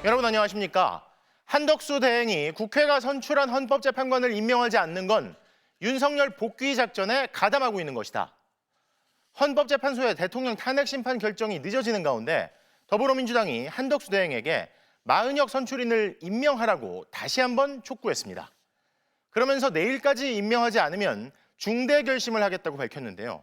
여러분 안녕하십니까? 한덕수 대행이 국회가 선출한 헌법재판관을 임명하지 않는 건 윤석열 복귀 작전에 가담하고 있는 것이다. 헌법재판소의 대통령 탄핵 심판 결정이 늦어지는 가운데 더불어민주당이 한덕수 대행에게 마은혁 선출인을 임명하라고 다시 한번 촉구했습니다. 그러면서 내일까지 임명하지 않으면 중대 결심을 하겠다고 밝혔는데요.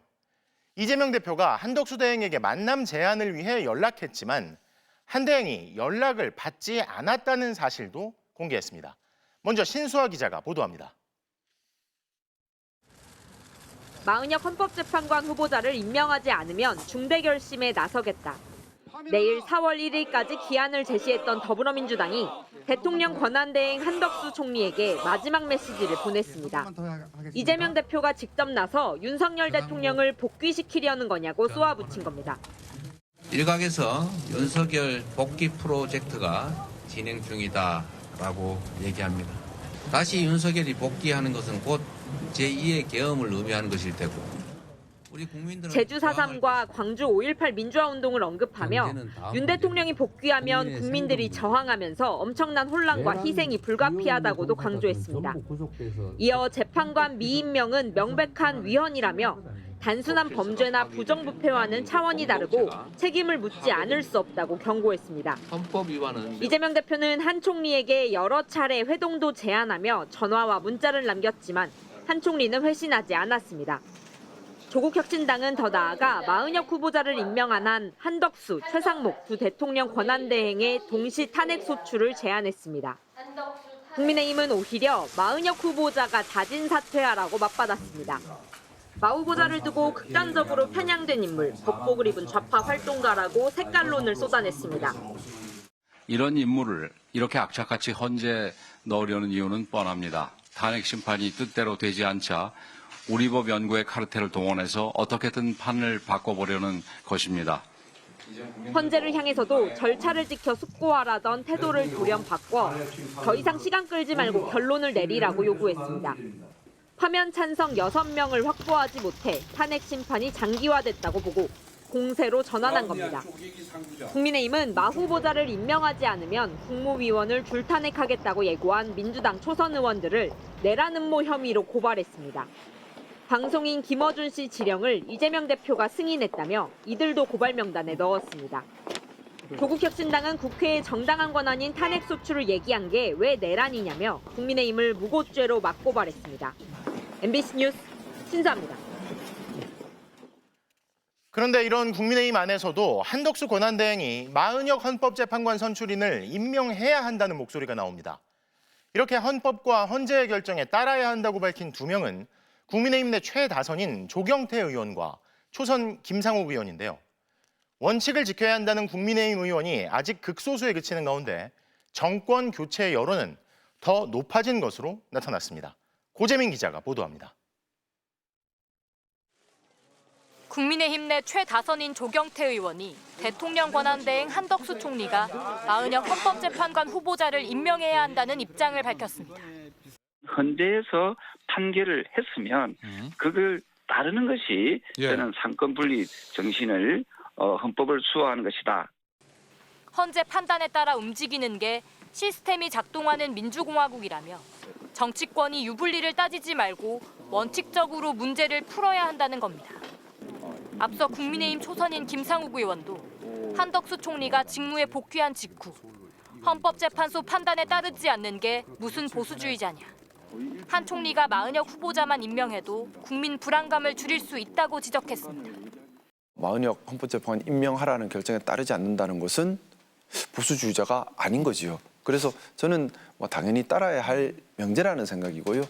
이재명 대표가 한덕수 대행에게 만남 제안을 위해 연락했지만 한 대행이 연락을 받지 않았다는 사실도 공개했습니다. 먼저 신수아 기자가 보도합니다. 마은혁 헌법재판관 후보자를 임명하지 않으면 중대 결심에 나서겠다. 내일 4월 1일까지 기한을 제시했던 더불어민주당이 대통령 권한대행 한덕수 총리에게 마지막 메시지를 보냈습니다. 이재명 대표가 직접 나서 윤석열 대통령을 복귀시키려는 거냐고 쏘아붙인 겁니다. 일각에서 윤석열 복귀 프로젝트가 진행 중이다라고 얘기합니다. 다시 윤석열이 복귀하는 것은 곧 제2의 계엄을 의미하는 것일 테고 우리 국민들은 제주 4.3과 광주 5.18 민주화운동을 언급하며 윤 대통령이 복귀하면 국민들이 저항하면서 엄청난 혼란과 희생이 불가피하다고도 강조했습니다. 이어 재판관 미임명은 명백한 위헌이라며 단순한 범죄나 부정부패와는 차원이 다르고 책임을 묻지 않을 수 없다고 경고했습니다. 헌법 위반은 이재명 대표는 한 총리에게 여러 차례 회동도 제안하며 전화와 문자를 남겼지만 한 총리는 회신하지 않았습니다. 조국혁신당은 더 나아가 마은혁 후보자를 임명한 한 한덕수, 최상목 두 대통령 권한대행의 동시 탄핵 소추를 제안했습니다. 국민의힘은 오히려 마은혁 후보자가 자진 사퇴하라고 맞받았습니다. 마 후보자를 두고 극단적으로 편향된 인물, 복복을 입은 좌파 활동가라고 색깔론을 쏟아냈습니다. 이런 인물을 이렇게 악착같이 헌재에 넣으려는 이유는 뻔합니다. 탄핵 심판이 뜻대로 되지 않자 우리 법 연구의 카르텔을 동원해서 어떻게든 판을 바꿔보려는 것입니다. 헌재를 향해서도 절차를 지켜 숙고하라던 태도를 돌연 바꿔 더 이상 시간 끌지 말고 결론을 내리라고 요구했습니다. 파면 찬성 6명을 확보하지 못해 탄핵 심판이 장기화됐다고 보고 공세로 전환한 겁니다. 국민의힘은 마 후보자를 임명하지 않으면 국무위원을 줄탄핵하겠다고 예고한 민주당 초선 의원들을 내란 음모 혐의로 고발했습니다. 방송인 김어준 씨 지령을 이재명 대표가 승인했다며 이들도 고발 명단에 넣었습니다. 조국혁신당은 국회의 정당한 권한인 탄핵 소추를 얘기한 게 왜 내란이냐며 국민의힘을 무고죄로 맞고발했습니다. MBC 뉴스 신수아입니다. 그런데 이런 국민의힘 안에서도 한덕수 권한대행이 마은혁 헌법재판관 선출인을 임명해야 한다는 목소리가 나옵니다. 이렇게 헌법과 헌재의 결정에 따라야 한다고 밝힌 두 명은 국민의힘 내 최다선인 조경태 의원과 초선 김상욱 의원인데요. 원칙을 지켜야 한다는 국민의힘 의원이 아직 극소수에 그치는 가운데 정권 교체의 여론은 더 높아진 것으로 나타났습니다. 고재민 기자가 보도합니다. 국민의힘 내 최다선인 조경태 의원이 대통령 권한대행 한덕수 총리가 마은혁 헌법재판관 후보자를 임명해야 한다는 입장을 밝혔습니다. 헌재에서 판결을 했으면 그걸 따르는 것이 저는 상권분리 정신을 헌법을 수호하는 것이다. 헌재 판단에 따라 움직이는 게 시스템이 작동하는 민주공화국이라며 정치권이 유불리를 따지지 말고 원칙적으로 문제를 풀어야 한다는 겁니다. 앞서 국민의힘 초선인 김상욱 의원도 한덕수 총리가 직무에 복귀한 직후 헌법재판소 판단에 따르지 않는 게 무슨 보수주의자냐. 한 총리가 마은혁 후보자만 임명해도 국민 불안감을 줄일 수 있다고 지적했습니다. 마은혁 헌법재판관 임명하라는 결정에 따르지 않는다는 것은 보수주의자가 아닌 거지요. 그래서 저는 당연히 따라야 할 명제라는 생각이고요.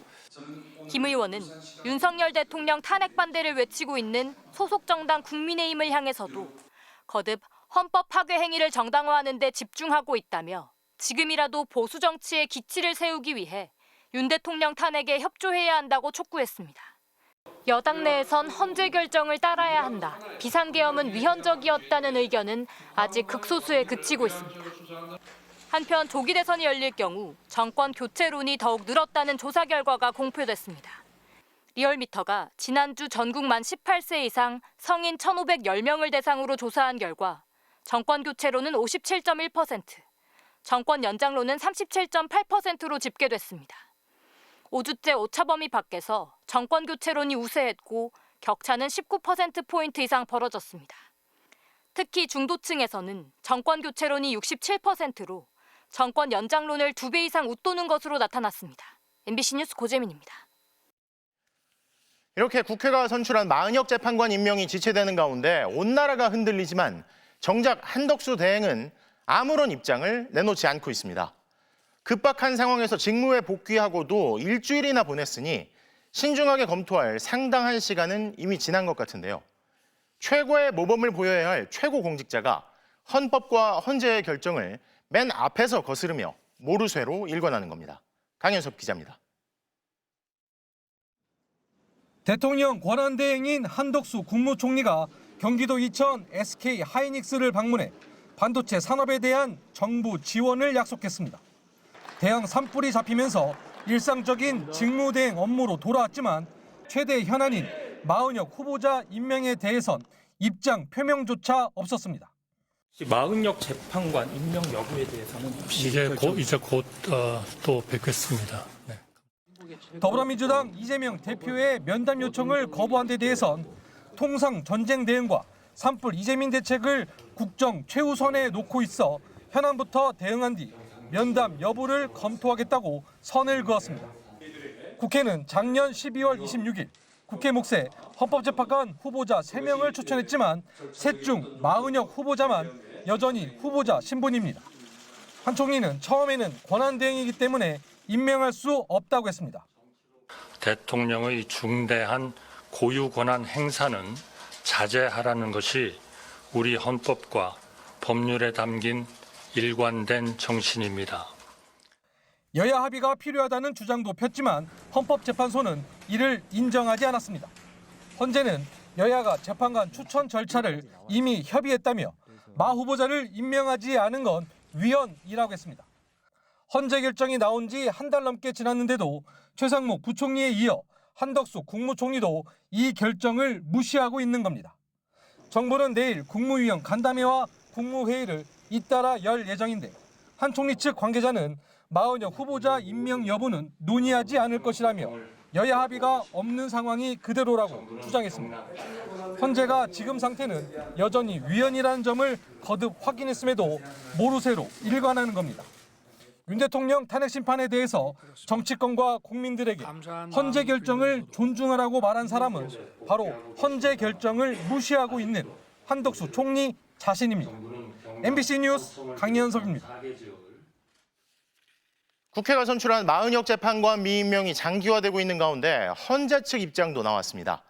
김 의원은 윤석열 대통령 탄핵 반대를 외치고 있는 소속 정당 국민의힘을 향해서도 거듭 헌법 파괴 행위를 정당화하는 데 집중하고 있다며 지금이라도 보수 정치의 기치를 세우기 위해 윤 대통령 탄핵에 협조해야 한다고 촉구했습니다. 여당 내에선 헌재 결정을 따라야 한다. 비상계엄은 위헌적이었다는 의견은 아직 극소수에 그치고 있습니다. 한편 조기 대선이 열릴 경우 정권 교체론이 더욱 늘었다는 조사 결과가 공표됐습니다. 리얼미터가 지난주 전국 만 18세 이상 성인 1,510명을 대상으로 조사한 결과 정권 교체론은 57.1%, 정권 연장론은 37.8%로 집계됐습니다. 5주째 오차범위 밖에서 정권 교체론이 우세했고 격차는 19%포인트 이상 벌어졌습니다. 특히 중도층에서는 정권 교체론이 67%로 정권 연장론을 2배 이상 웃도는 것으로 나타났습니다. MBC 뉴스 고재민입니다. 이렇게 국회가 선출한 마은혁 재판관 임명이 지체되는 가운데 온 나라가 흔들리지만 정작 한덕수 대행은 아무런 입장을 내놓지 않고 있습니다. 급박한 상황에서 직무에 복귀하고도 일주일이나 보냈으니 신중하게 검토할 상당한 시간은 이미 지난 것 같은데요. 최고의 모범을 보여야 할 최고 공직자가 헌법과 헌재의 결정을 맨 앞에서 거스르며 모르쇠로 일관하는 겁니다. 강현섭 기자입니다. 대통령 권한대행인 한덕수 국무총리가 경기도 이천 SK 하이닉스를 방문해 반도체 산업에 대한 정부 지원을 약속했습니다. 대형 산불이 잡히면서 일상적인 직무대행 업무로 돌아왔지만 최대 현안인 마은혁 후보자 임명에 대해선 입장 표명조차 없었습니다. 마은혁 재판관 임명 여부에 대해서는 이제 곧 또 뵙겠습니다. 네. 더불어민주당 이재명 대표의 면담 요청을 거부한 데 대해선 통상 전쟁 대응과 산불 이재민 대책을 국정 최우선에 놓고 있어 현안부터 대응한 뒤 면담 여부를 검토하겠다고 선을 그었습니다. 국회는 작년 12월 26일 국회 몫에 헌법재판관 후보자 3명을 추천했지만 셋 중 마은혁 후보자만 여전히 후보자 신분입니다. 한 총리는 처음에는 권한대행이기 때문에 임명할 수 없다고 했습니다. 대통령의 중대한 고유 권한 행사는 자제하라는 것이 우리 헌법과 법률에 담긴 일관된 정신입니다. 여야 합의가 필요하다는 주장도 폈지만 헌법재판소는 이를 인정하지 않았습니다. 헌재는 여야가 재판관 추천 절차를 이미 협의했다며 마 후보자를 임명하지 않은 건 위헌이라고 했습니다. 헌재 결정이 나온 지 한 달 넘게 지났는데도 최상목 부총리에 이어 한덕수 국무총리도 이 결정을 무시하고 있는 겁니다. 정부는 내일 국무위원 간담회와 국무회의를 잇따라 열 예정인데 한 총리 측 관계자는 마은혁 후보자 임명 여부는 논의하지 않을 것이라며 여야 합의가 없는 상황이 그대로라고 주장했습니다. 헌재가 지금 상태는 여전히 위헌이라는 점을 거듭 확인했음에도 모르쇠로 일관하는 겁니다. 윤 대통령 탄핵 심판에 대해서 정치권과 국민들에게 헌재 결정을 존중하라고 말한 사람은 바로 헌재 결정을 무시하고 있는 한덕수 총리 자신입니다. MBC 뉴스 강현석입니다. 국회가 선출한 마은혁 재판관 미임명이 장기화되고 있는 가운데 헌재 측 입장도 나왔습니다.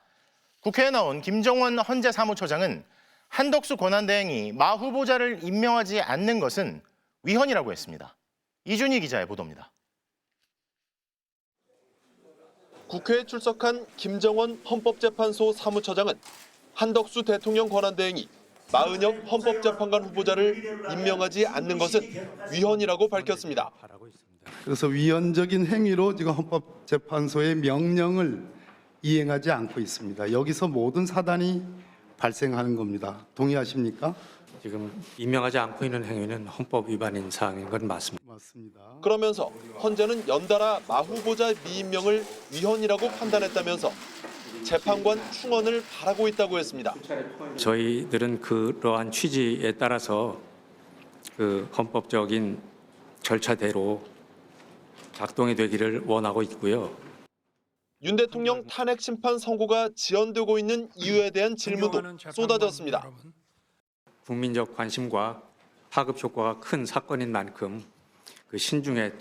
국회에 나온 김정원 헌재 사무처장은 한덕수 권한대행이 마 후보자를 임명하지 않는 것은 위헌이라고 했습니다. 이준희 기자의 보도입니다. 국회에 출석한 김정원 헌법재판소 사무처장은 한덕수 대통령 권한대행이 마은혁 헌법재판관 후보자를 임명하지 않는 것은 위헌이라고 밝혔습니다. 그래서 위헌적인 행위로 지금 헌법재판소의 명령을 이행하지 않고 있습니다. 여기서 모든 사단이 발생하는 겁니다. 동의하십니까? 지금 임명하지 않고 있는 행위는 헌법 위반인 사항인 건 맞습니다. 그러면서 헌재는 연달아 마 후보자 미임명을 위헌이라고 판단했다면서 재판관 충원을 바라고 있다고 했습니다. 저희들은 그러한 취지에 따라서 그 헌법적인 절차대로 작동이 되기를 원하고 있고요. 윤 대통령 탄핵 심판 선고가 지연되고 있는 이유에 대한 질문도 쏟아졌습니다. 국민적 관심과 파급 효과가 큰 사건인 만큼 그 신중에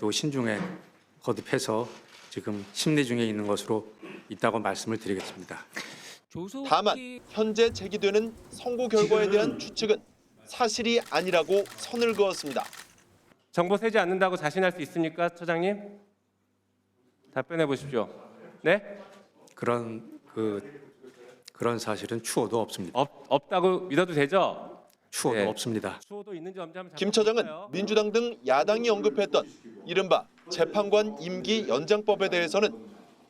거듭해서 지금 심리 중에 있는 것으로 있다고 말씀을 드리겠습니다. 다만 현재 제기되는 선고 결과에 대한 추측은 사실이 아니라고 선을 그었습니다. 정보 세지 않는다고 자신할 수 있습니까, 처장님? 답변해 보십시오. 네? 그런 사실은 추호도 없습니다. 없다고 믿어도 되죠? 추호도 네. 없습니다. 추호도 있는지 없는지 한번 김 처장은 민주당 등 야당이 언급했던 이른바 재판관 임기 연장법에 대해서는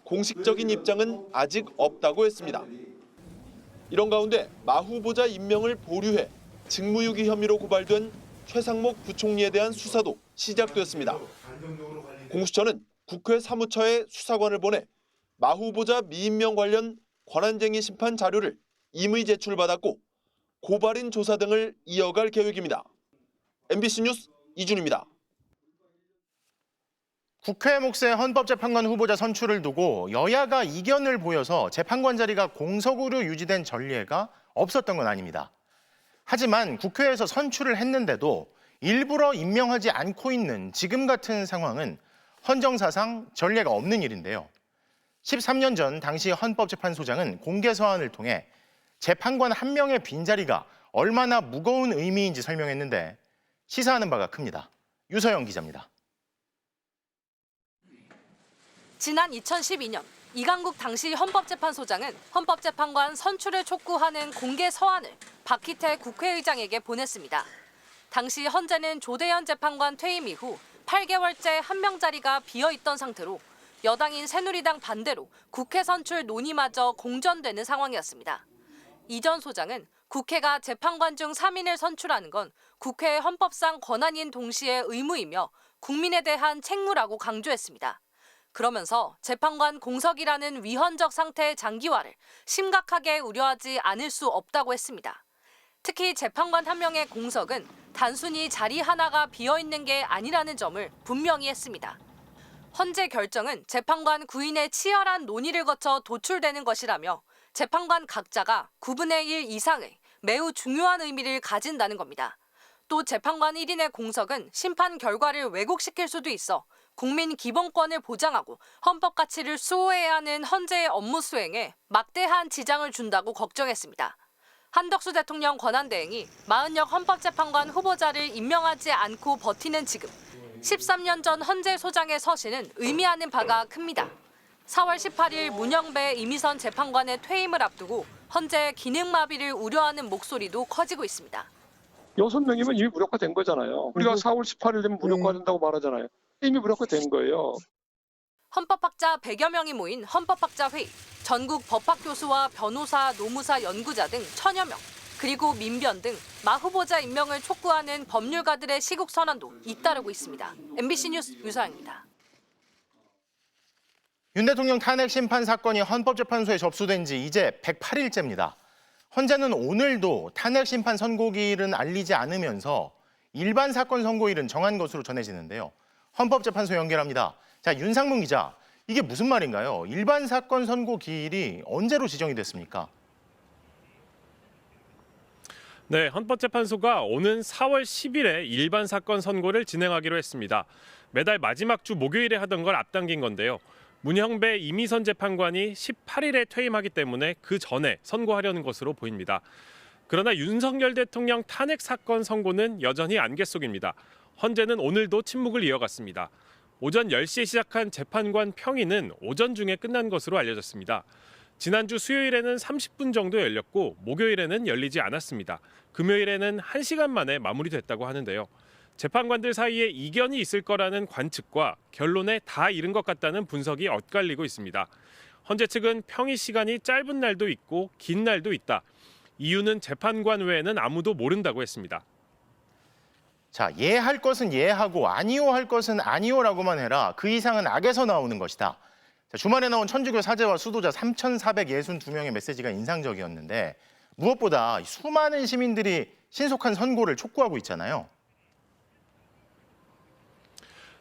공식적인 입장은 아직 없다고 했습니다. 이런 가운데 마 후보자 임명을 보류해 직무유기 혐의로 고발된 최상목 부총리에 대한 수사도 시작되었습니다. 공수처는 국회 사무처에 수사관을 보내 마 후보자 미임명 관련 권한쟁의 심판 자료를 임의 제출받았고 고발인 조사 등을 이어갈 계획입니다. MBC 뉴스 이준입니다. 국회 몫의 헌법재판관 후보자 선출을 두고 여야가 이견을 보여서 재판관 자리가 공석으로 유지된 전례가 없었던 건 아닙니다. 하지만 국회에서 선출을 했는데도 일부러 임명하지 않고 있는 지금 같은 상황은 헌정사상 전례가 없는 일인데요. 13년 전 당시 헌법재판소장은 공개 서한을 통해 재판관 한 명의 빈자리가 얼마나 무거운 의미인지 설명했는데 시사하는 바가 큽니다. 유서영 기자입니다. 지난 2012년 이강국 당시 헌법재판소장은 헌법재판관 선출을 촉구하는 공개 서한을 박희태 국회의장에게 보냈습니다. 당시 헌재는 조대현 재판관 퇴임 이후 8개월째 한 명 자리가 비어있던 상태로 여당인 새누리당 반대로 국회 선출 논의마저 공전되는 상황이었습니다. 이 전 소장은 국회가 재판관 중 3인을 선출하는 건 국회의 헌법상 권한인 동시에 의무이며 국민에 대한 책무라고 강조했습니다. 그러면서 재판관 공석이라는 위헌적 상태의 장기화를 심각하게 우려하지 않을 수 없다고 했습니다. 특히 재판관 한 명의 공석은 단순히 자리 하나가 비어있는 게 아니라는 점을 분명히 했습니다. 헌재 결정은 재판관 9인의 치열한 논의를 거쳐 도출되는 것이라며 재판관 각자가 9분의 1 이상의 매우 중요한 의미를 가진다는 겁니다. 또 재판관 1인의 공석은 심판 결과를 왜곡시킬 수도 있어 국민 기본권을 보장하고 헌법 가치를 수호해야 하는 헌재의 업무 수행에 막대한 지장을 준다고 걱정했습니다. 한덕수 대통령 권한대행이 40여 헌법재판관 후보자를 임명하지 않고 버티는 지금 13년 전 헌재 소장의 서신은 의미하는 바가 큽니다. 4월 18일 문영배 이미선 재판관의 퇴임을 앞두고 헌재의 기능마비를 우려하는 목소리도 커지고 있습니다. 6명이면 이미 무력화된 거잖아요. 우리가 4월 18일 되면 무력화된다고 말하잖아요. 이미 무력화된 거예요. 헌법학자 100여 명이 모인 헌법학자회의, 전국 법학교수와 변호사, 노무사, 연구자 등 1000여 명, 그리고 민변 등 마 후보자 임명을 촉구하는 법률가들의 시국 선언도 잇따르고 있습니다. MBC 뉴스 유서영입니다. 윤 대통령 탄핵 심판 사건이 헌법재판소에 접수된 지 이제 108일째입니다. 헌재는 오늘도 탄핵 심판 선고기일은 알리지 않으면서 일반 사건 선고일은 정한 것으로 전해지는데요. 헌법재판소 연결합니다. 자, 윤상문 기자, 이게 무슨 말인가요? 일반 사건 선고 기일이 언제로 지정이 됐습니까? 네, 헌법재판소가 오는 4월 10일에 일반 사건 선고를 진행하기로 했습니다. 매달 마지막 주 목요일에 하던 걸 앞당긴 건데요. 문형배 이미선 재판관이 18일에 퇴임하기 때문에 그 전에 선고하려는 것으로 보입니다. 그러나 윤석열 대통령 탄핵 사건 선고는 여전히 안개 속입니다. 헌재는 오늘도 침묵을 이어갔습니다. 오전 10시에 시작한 재판관 평의는 오전 중에 끝난 것으로 알려졌습니다. 지난주 수요일에는 30분 정도 열렸고 목요일에는 열리지 않았습니다. 금요일에는 1시간 만에 마무리됐다고 하는데요. 재판관들 사이에 이견이 있을 거라는 관측과 결론에 다 이른 것 같다는 분석이 엇갈리고 있습니다. 헌재 측은 평의 시간이 짧은 날도 있고 긴 날도 있다. 이유는 재판관 외에는 아무도 모른다고 했습니다. 자, 예할 것은 예하고 아니오 할 것은 아니오라고만 해라. 그 이상은 악에서 나오는 것이다. 자, 주말에 나온 천주교 사제와 수도자 3,462명의 메시지가 인상적이었는데 무엇보다 수많은 시민들이 신속한 선고를 촉구하고 있잖아요.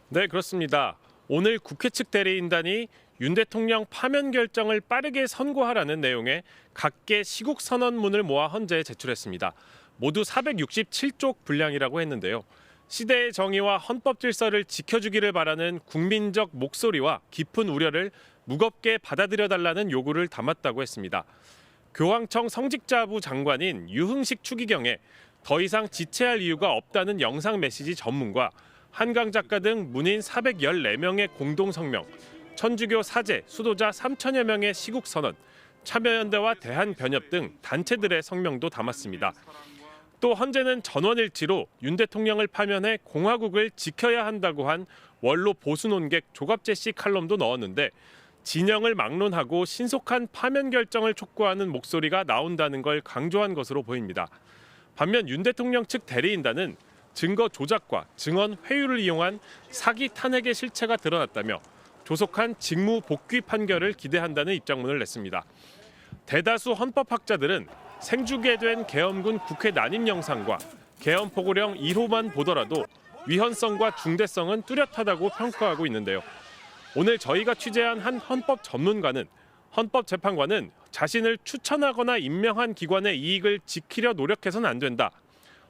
네, 그렇습니다. 오늘 국회 측 대리인단이 윤 대통령 파면 결정을 빠르게 선고하라는 내용의 각계 시국 선언문을 모아 헌재에 제출했습니다. 모두 467쪽 분량이라고 했는데요. 시대의 정의와 헌법 질서를 지켜주기를 바라는 국민적 목소리와 깊은 우려를 무겁게 받아들여달라는 요구를 담았다고 했습니다. 교황청 성직자부 장관인 유흥식 추기경에 더 이상 지체할 이유가 없다는 영상 메시지 전문과 한강 작가 등 문인 414명의 공동 성명, 천주교 사제, 수도자 3천여 명의 시국 선언, 참여연대와 대한변협 등 단체들의 성명도 담았습니다. 또 헌재는 전원일치로 윤 대통령을 파면해 공화국을 지켜야 한다고 한 원로 보수 논객 조갑재 씨 칼럼도 넣었는데 진영을 막론하고 신속한 파면 결정을 촉구하는 목소리가 나온다는 걸 강조한 것으로 보입니다. 반면 윤 대통령 측 대리인단은 증거 조작과 증언 회유를 이용한 사기 탄핵의 실체가 드러났다며 조속한 직무 복귀 판결을 기대한다는 입장문을 냈습니다. 대다수 헌법학자들은 생중계된 계엄군 국회 난임 영상과 계엄 포고령 1호만 보더라도 위헌성과 중대성은 뚜렷하다고 평가하고 있는데요. 오늘 저희가 취재한 한 헌법 전문가는 헌법재판관은 자신을 추천하거나 임명한 기관의 이익을 지키려 노력해서는 안 된다.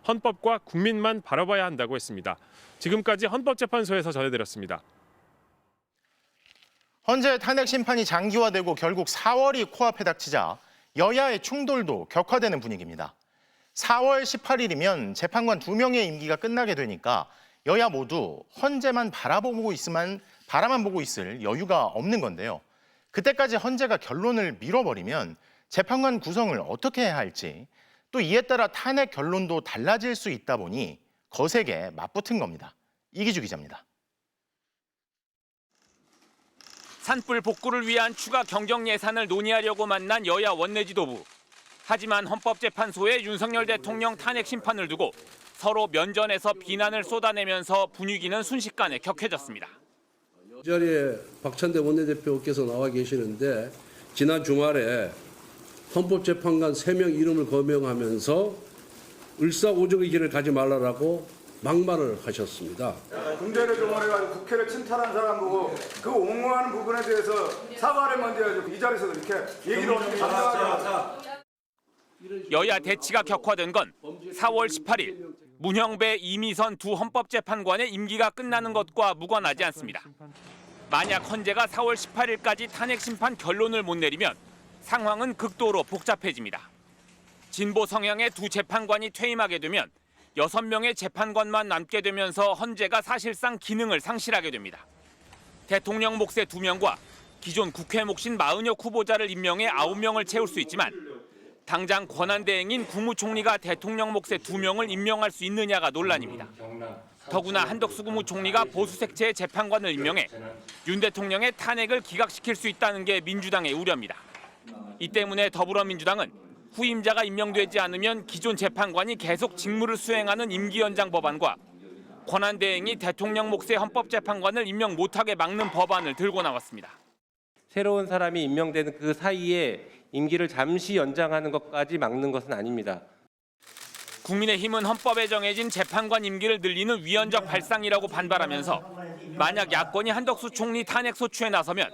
헌법과 국민만 바라봐야 한다고 했습니다. 지금까지 헌법재판소에서 전해드렸습니다. 헌재 탄핵 심판이 장기화되고 결국 4월이 코앞에 닥치자 여야의 충돌도 격화되는 분위기입니다. 4월 18일이면 재판관 2명의 임기가 끝나게 되니까 여야 모두 헌재만 바라만 보고 있을 여유가 없는 건데요. 그때까지 헌재가 결론을 미뤄버리면 재판관 구성을 어떻게 해야 할지, 또 이에 따라 탄핵 결론도 달라질 수 있다 보니 거세게 맞붙은 겁니다. 이기주 기자입니다. 산불 복구를 위한 추가 경정 예산을 논의하려고 만난 여야 원내 지도부. 하지만 헌법재판소의 윤석열 대통령 탄핵 심판을 두고 서로 면전에서 비난을 쏟아내면서 분위기는 순식간에 격해졌습니다. 이 자리에 박찬대 원내대표께서 나와 계시는데 지난 주말에 헌법재판관 3명 이름을 거명하면서 을사오적의 길을 가지 말라라고 막말을 하셨습니다. 군대를 동원해가지고 국회를 침탈한 사람 보고 그 옹호하는 부분에 대해서 사과를 먼저 해야죠. 이 자리에서 이렇게 얘기를 당당하게. 여야 대치가 격화된 건 4월 18일 문형배, 이미선 두 헌법재판관의 임기가 끝나는 것과 무관하지 않습니다. 만약 헌재가 4월 18일까지 탄핵 심판 결론을 못 내리면 상황은 극도로 복잡해집니다. 진보 성향의 두 재판관이 퇴임하게 되면 6명의 재판관만 남게 되면서 헌재가 사실상 기능을 상실하게 됩니다. 대통령 몫의 2명과 기존 국회 몫인 마은혁 후보자를 임명해 9명을 채울 수 있지만 당장 권한대행인 국무총리가 대통령 몫의 2명을 임명할 수 있느냐가 논란입니다. 더구나 한덕수 국무총리가 보수 색채의 재판관을 임명해 윤 대통령의 탄핵을 기각시킬 수 있다는 게 민주당의 우려입니다. 이 때문에 더불어민주당은 후임자가 임명되지 않으면 기존 재판관이 계속 직무를 수행하는 임기 연장 법안과 권한대행이 대통령 몫의 헌법재판관을 임명 못하게 막는 법안을 들고 나왔습니다. 새로운 사람이 임명되는 그 사이에 임기를 잠시 연장하는 것까지 막는 것은 아닙니다. 국민의힘은 헌법에 정해진 재판관 임기를 늘리는 위헌적 발상이라고 반발하면서 만약 야권이 한덕수 총리 탄핵 소추에 나서면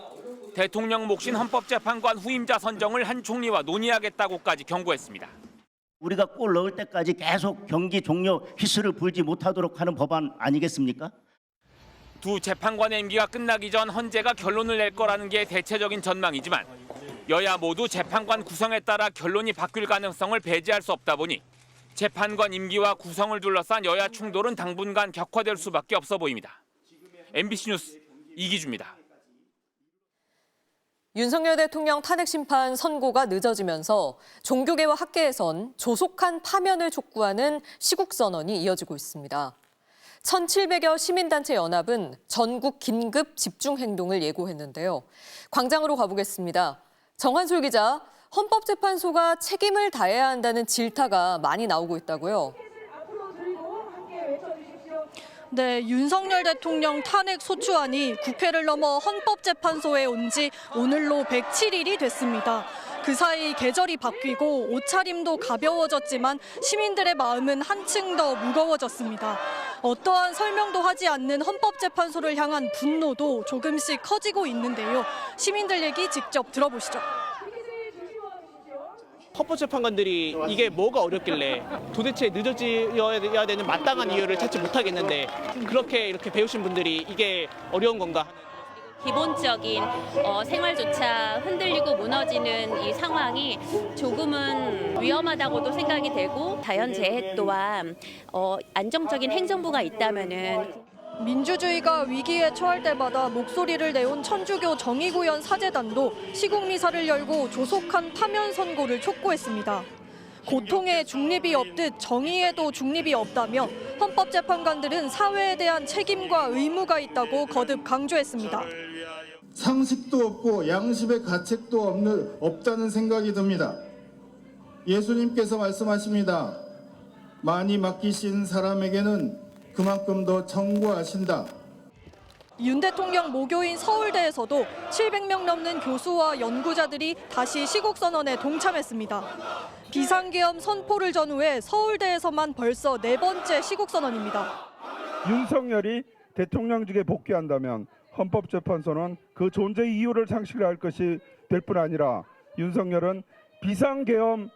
대통령 몫인 헌법재판관 후임자 선정을 한 총리와 논의하겠다고까지 경고했습니다. 우리가 골 넣을 때까지 계속 경기 종료 휘슬을 불지 못하도록 하는 법안 아니겠습니까? 두 재판관의 임기가 끝나기 전 헌재가 결론을 낼 거라는 게 대체적인 전망이지만 여야 모두 재판관 구성에 따라 결론이 바뀔 가능성을 배제할 수 없다 보니 재판관 임기와 구성을 둘러싼 여야 충돌은 당분간 격화될 수밖에 없어 보입니다. MBC 뉴스 이기주입니다. 윤석열 대통령 탄핵 심판 선고가 늦어지면서 종교계와 학계에선 조속한 파면을 촉구하는 시국선언이 이어지고 있습니다. 1,700여 시민단체 연합은 전국 긴급 집중행동을 예고했는데요. 광장으로 가보겠습니다. 정한솔 기자, 헌법재판소가 책임을 다해야 한다는 질타가 많이 나오고 있다고요. 네, 윤석열 대통령 탄핵 소추안이 국회를 넘어 헌법재판소에 온 지 오늘로 107일이 됐습니다. 그 사이 계절이 바뀌고 옷차림도 가벼워졌지만 시민들의 마음은 한층 더 무거워졌습니다. 어떠한 설명도 하지 않는 헌법재판소를 향한 분노도 조금씩 커지고 있는데요. 시민들 얘기 직접 들어보시죠. 헌법재판관들이 이게 뭐가 어렵길래 도대체 늦어져야 되는 마땅한 이유를 찾지 못하겠는데 그렇게 이렇게 배우신 분들이 이게 어려운 건가 하는. 기본적인 생활조차 흔들리고 무너지는 이 상황이 조금은 위험하다고도 생각이 되고 자연재해 또한 안정적인 행정부가 있다면은 민주주의가 위기에 처할 때마다 목소리를 내온 천주교 정의구현 사제단도 시국미사를 열고 조속한 파면 선고를 촉구했습니다. 고통에 중립이 없듯 정의에도 중립이 없다며 헌법재판관들은 사회에 대한 책임과 의무가 있다고 거듭 강조했습니다. 상식도 없고 양심의 가책도 없다는 생각이 듭니다. 예수님께서 말씀하십니다. 많이 맡기신 사람에게는 그만큼 더 청구하신다. 윤 대통령 모교인 서울대에서도 700명 넘는 교수와 연구자들이 다시 시국선언에 동참했습니다. 비상계엄 선포를 전후해 서울대에서만 벌써 4번째 시국선언입니다. 윤석열이 대통령직에 복귀한다면 헌법재판소는 그 존재 이유를 상실할 것이 될 뿐 아니라 윤석열은 비상계엄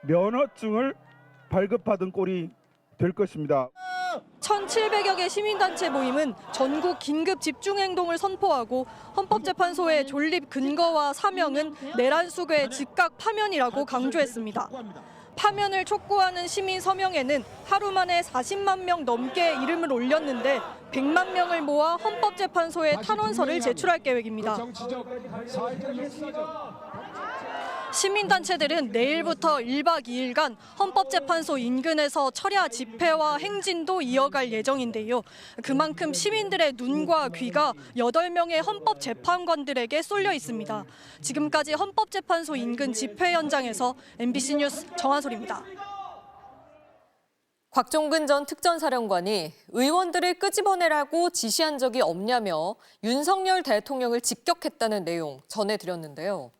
면허증을 발급받은 꼴이 될 것입니다. 1,700여 개 시민단체 모임은 전국 긴급 집중행동을 선포하고 헌법재판소의 존립 근거와 사명은 내란 수괴의 즉각 파면이라고 강조했습니다. 파면을 촉구하는 시민 서명에는 하루 만에 40만 명 넘게 이름을 올렸는데 100만 명을 모아 헌법재판소에 탄원서를 제출할 계획입니다. 시민단체들은 내일부터 1박 2일간 헌법재판소 인근에서 철야 집회와 행진도 이어갈 예정인데요. 그만큼 시민들의 눈과 귀가 8명의 헌법재판관들에게 쏠려 있습니다. 지금까지 헌법재판소 인근 집회 현장에서 MBC 뉴스 정한솔입니다. 곽종근 전 특전사령관이 의원들을 끄집어내라고 지시한 적이 없냐며 윤석열 대통령을 직격했다는 내용 전해드렸는데요.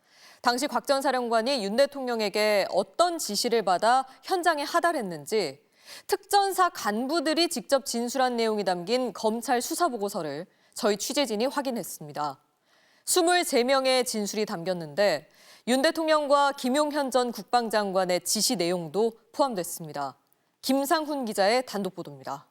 당시 곽 전 사령관이 윤 대통령에게 어떤 지시를 받아 현장에 하달했는지 특전사 간부들이 직접 진술한 내용이 담긴 검찰 수사보고서를 저희 취재진이 확인했습니다. 23명의 진술이 담겼는데 윤 대통령과 김용현 전 국방장관의 지시 내용도 포함됐습니다. 김상훈 기자의 단독 보도입니다.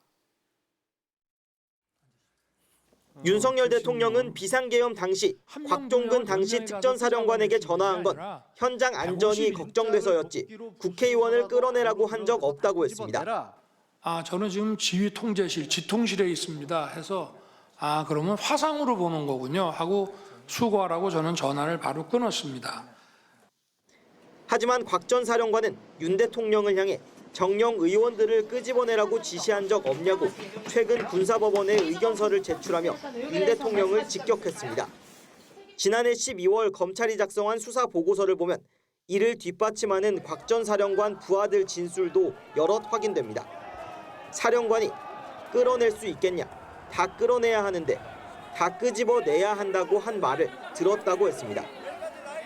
윤석열 대통령은 비상계엄 당시 곽종근 당시 특전사령관에게 전화한 건 현장 안전이 걱정돼서였지 국회의원을 끌어내라고 한 적 없다고 했습니다. 저는 지금 지휘통제실, 지통실에 있습니다 해서 그러면 화상으로 보는 거군요 하고 수고하라고 저는 전화를 바로 끊었습니다. 하지만 곽 전 사령관은 윤 대통령을 향해 정령 의원들을 끄집어내라고 지시한 적 없냐고 최근 군사법원에 의견서를 제출하며 윤 대통령을 직격했습니다. 지난해 12월 검찰이 작성한 수사 보고서를 보면 이를 뒷받침하는 곽 전 사령관 부하들 진술도 여럿 확인됩니다. 사령관이 끌어낼 수 있겠냐, 다 끌어내야 하는데 다 끄집어내야 한다고 한 말을 들었다고 했습니다.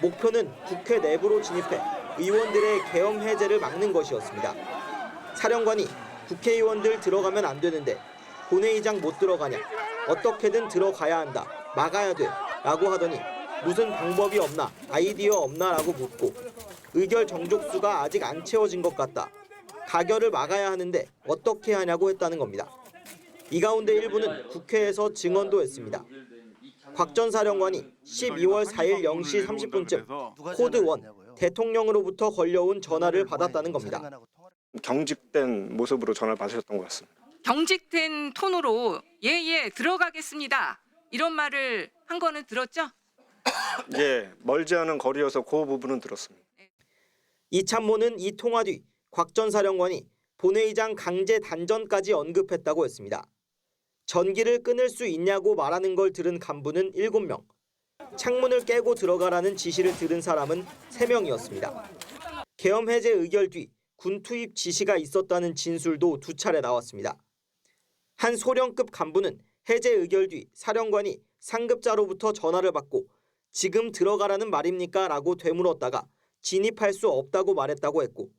목표는 국회 내부로 진입해 의원들의 계엄 해제를 막는 것이었습니다. 사령관이 국회의원들 들어가면 안 되는데 본회의장 못 들어가냐, 어떻게든 들어가야 한다, 막아야 돼 라고 하더니 무슨 방법이 없나, 아이디어 없나 라고 묻고 의결 정족수가 아직 안 채워진 것 같다, 가결을 막아야 하는데 어떻게 하냐고 했다는 겁니다. 이 가운데 일부는 국회에서 증언도 했습니다. 곽 전 사령관이 12월 4일 0시 30분쯤 코드 1 대통령으로부터 걸려온 전화를 받았다는 겁니다. 경직된 모습으로 전화를 받으셨던 것 같습니다. 경직된 톤으로 예, 들어가겠습니다. 이런 말을 한 거는 들었죠? 예, 멀지 않은 거리여서 그 부분은 들었습니다. 이 참모는 이 통화 뒤 곽 전 사령관이 본회의장 강제 단전까지 언급했다고 했습니다. 전기를 끊을 수 있냐고 말하는 걸 들은 간부는 7명, 창문을 깨고 들어가라는 지시를 들은 사람은 3명이었습니다. 계엄 해제 의결 뒤 군 투입 지시가 있었다는 진술도 2차례 나왔습니다. 한 소령급 간부는 해제 의결 뒤 사령관이 상급자로부터 전화를 받고 지금 들어가라는 말입니까? 라고 되물었다가 진입할 수 없다고 말했다고 했고,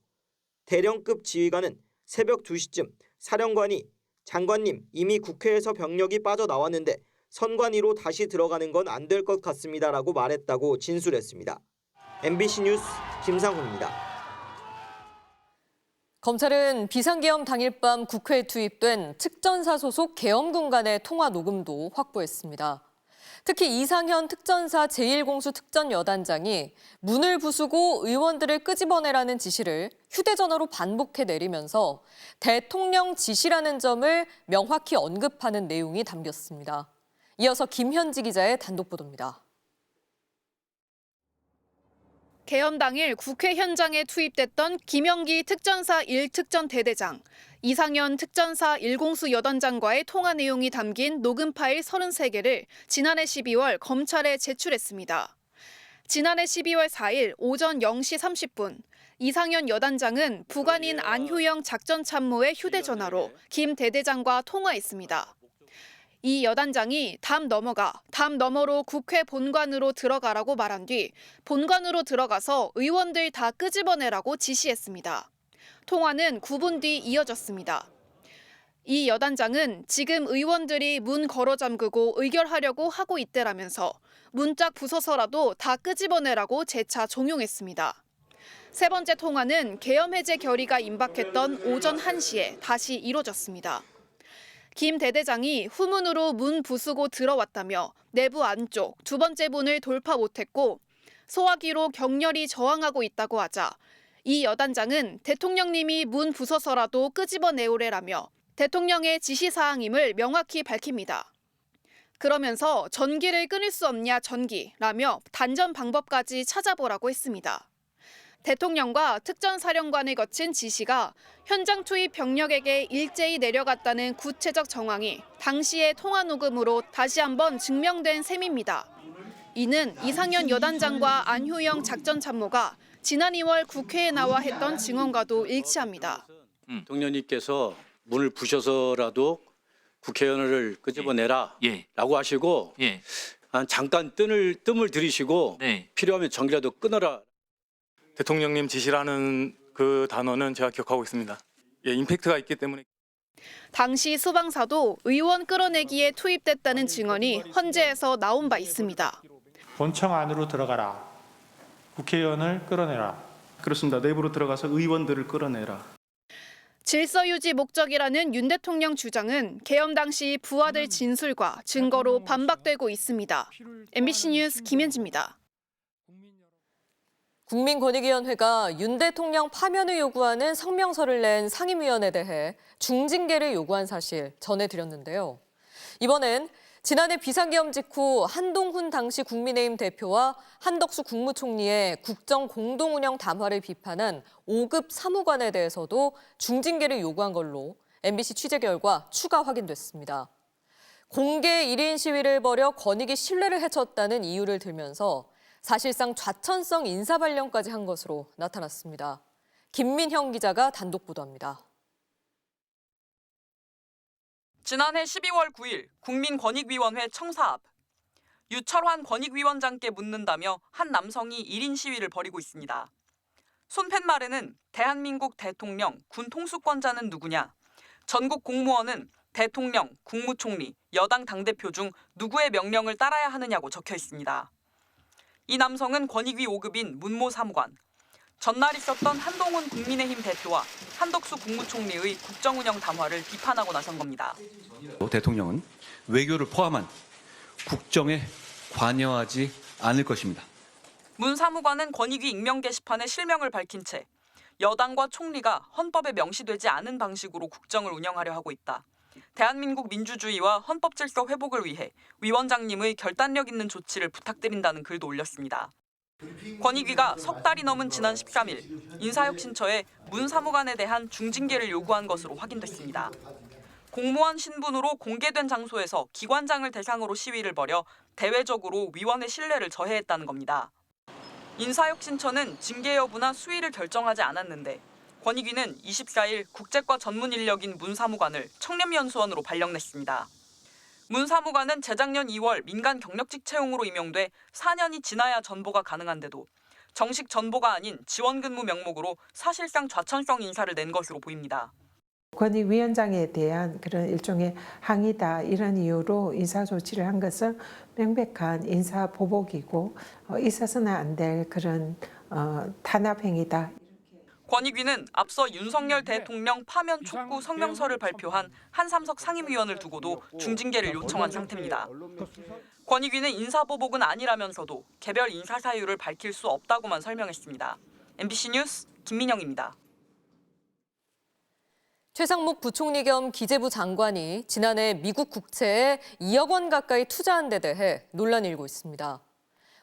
대령급 지휘관은 새벽 2시쯤 사령관이 장관님 이미 국회에서 병력이 빠져나왔는데 선관위로 다시 들어가는 건 안 될 것 같습니다 라고 말했다고 진술했습니다. MBC 뉴스 김상훈입니다. 검찰은 비상계엄 당일 밤 국회에 투입된 특전사 소속 계엄군 간의 통화 녹음도 확보했습니다. 특히 이상현 특전사 제1공수 특전여단장이 문을 부수고 의원들을 끄집어내라는 지시를 휴대전화로 반복해 내리면서 대통령 지시라는 점을 명확히 언급하는 내용이 담겼습니다. 이어서 김현지 기자의 단독 보도입니다. 계엄 당일 국회 현장에 투입됐던 김영기 특전사 1특전 대대장, 이상현 특전사 1공수 여단장과의 통화 내용이 담긴 녹음 파일 33개를 지난해 12월 검찰에 제출했습니다. 지난해 12월 4일 오전 0시 30분 이상현 여단장은 부관인 안효영 작전참모의 휴대전화로 김 대대장과 통화했습니다. 이 여단장이 담 너머로 국회 본관으로 들어가라고 말한 뒤 본관으로 들어가서 의원들 다 끄집어내라고 지시했습니다. 통화는 9분 뒤 이어졌습니다. 이 여단장은 지금 의원들이 문 걸어 잠그고 의결하려고 하고 있대라면서 문짝 부숴서라도 다 끄집어내라고 재차 종용했습니다. 세 번째 통화는 계엄 해제 결의가 임박했던 오전 1시에 다시 이뤄졌습니다. 김 대대장이 후문으로 문 부수고 들어왔다며 내부 안쪽 두 번째 문을 돌파 못했고 소화기로 격렬히 저항하고 있다고 하자 이 여단장은 대통령님이 문 부숴서라도 끄집어내오래라며 대통령의 지시사항임을 명확히 밝힙니다. 그러면서 전기를 끊을 수 없냐 전기라며 단전 방법까지 찾아보라고 했습니다. 대통령과 특전사령관을 거친 지시가 현장 투입 병력에게 일제히 내려갔다는 구체적 정황이 당시의 통화 녹음으로 다시 한번 증명된 셈입니다. 이는 이상현 여단장과 안효영 작전참모가 지난 2월 국회에 나와 했던 증언과도 일치합니다. 대통령님께서 문을 부셔서라도 국회의원을 끄집어내라 라고 하시고 잠깐 뜸을 들이시고 필요하면 전기라도 끊어라. 대통령님 지시라는 그 단어는 제가 기억하고 있습니다. 임팩트가 있기 때문에. 당시 수방사도 의원 끌어내기에 투입됐다는 증언이 헌재에서 나온 바 있습니다. 본청 안으로 들어가라. 국회의원을 끌어내라. 그렇습니다. 내부로 들어가서 의원들을 끌어내라. 질서 유지 목적이라는 윤 대통령 주장은 계엄 당시 부하들 진술과 증거로 반박되고 있습니다. MBC 뉴스 김현지입니다. 국민권익위원회가 윤 대통령 파면을 요구하는 성명서를 낸 상임위원에 대해 중징계를 요구한 사실 전해드렸는데요. 이번엔 지난해 비상계엄 직후 한동훈 당시 국민의힘 대표와 한덕수 국무총리의 국정 공동운영 담화를 비판한 5급 사무관에 대해서도 중징계를 요구한 걸로 MBC 취재 결과 추가 확인됐습니다. 공개 1인 시위를 벌여 권익위 신뢰를 해쳤다는 이유를 들면서 사실상 좌천성 인사 발령까지 한 것으로 나타났습니다. 김민형 기자가 단독 보도합니다. 지난해 12월 9일 국민권익위원회 청사 앞 유철환 권익위원장께 묻는다며 한 남성이 1인 시위를 벌이고 있습니다. 손팻말에는 대한민국 대통령, 군 통수권자는 누구냐, 전국 공무원은 대통령, 국무총리, 여당 당대표 중 누구의 명령을 따라야 하느냐고 적혀 있습니다. 이 남성은 권익위 5급인 문모 사무관, 전날 있었던 한동훈 국민의힘 대표와 한덕수 국무총리의 국정운영 담화를 비판하고 나선 겁니다. 대통령은 외교를 포함한 국정에 관여하지 않을 것입니다. 문 사무관은 권익위 익명 게시판에 실명을 밝힌 채 여당과 총리가 헌법에 명시되지 않은 방식으로 국정을 운영하려 하고 있다. 대한민국 민주주의와 헌법 질서 회복을 위해 위원장님의 결단력 있는 조치를 부탁드린다는 글도 올렸습니다. 권익위가 석 달이 넘은 지난 13일 인사혁신처에 문 사무관에 대한 중징계를 요구한 것으로 확인됐습니다. 공무원 신분으로 공개된 장소에서 기관장을 대상으로 시위를 벌여 대외적으로 위원회 신뢰를 저해했다는 겁니다. 인사혁신처는 징계 여부나 수위를 결정하지 않았는데 권익위는 24일 국제과 전문 인력인 문 사무관을 청렴연수원으로 발령냈습니다. 문 사무관은 재작년 2월 민간 경력직 채용으로 임용돼 4년이 지나야 전보가 가능한데도 정식 전보가 아닌 지원근무 명목으로 사실상 좌천성 인사를 낸 것으로 보입니다. 권익위원장에 대한 그런 일종의 항의다 이런 이유로 인사 조치를 한 것은 명백한 인사 보복이고 있어서는 안 될 그런 탄압 행위다. 권익위는 앞서 윤석열 대통령 파면 촉구 성명서를 발표한 한삼석 상임위원을 두고도 중징계를 요청한 상태입니다. 권익위는 인사보복은 아니라면서도 개별 인사 사유를 밝힐 수 없다고만 설명했습니다. MBC 뉴스 김민영입니다. 최상목 부총리 겸 기재부 장관이 지난해 미국 국채에 2억 원 가까이 투자한 데 대해 논란이 일고 있습니다.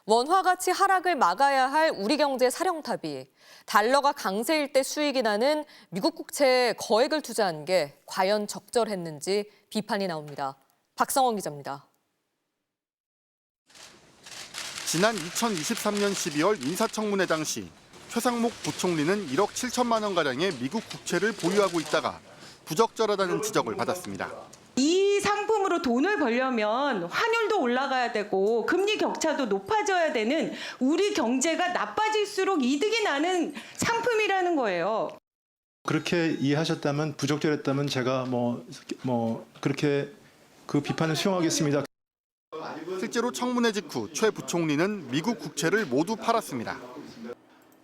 원화 가치 하락을 막아야 할 우리 경제 사령탑이 달러가 강세일 때 수익이 나는 미국 국채에 거액을 투자한 게 과연 적절했는지 비판이 나옵니다. 박성원 기자입니다. 지난 2023년 12월 인사청문회 당시 최상목 부총리는 1억 7천만 원가량의 미국 국채를 보유하고 있다가 부적절하다는 지적을 받았습니다. 이 상품으로 돈을 벌려면 환율도 올라가야 되고 금리 격차도 높아져야 되는 우리 경제가 나빠질수록 이득이 나는 상품이라는 거예요. 그렇게 이해하셨다면 부적절했다면 제가 그렇게 그 비판을 수용하겠습니다. 실제로 청문회 직후 최 부총리는 미국 국채를 모두 팔았습니다.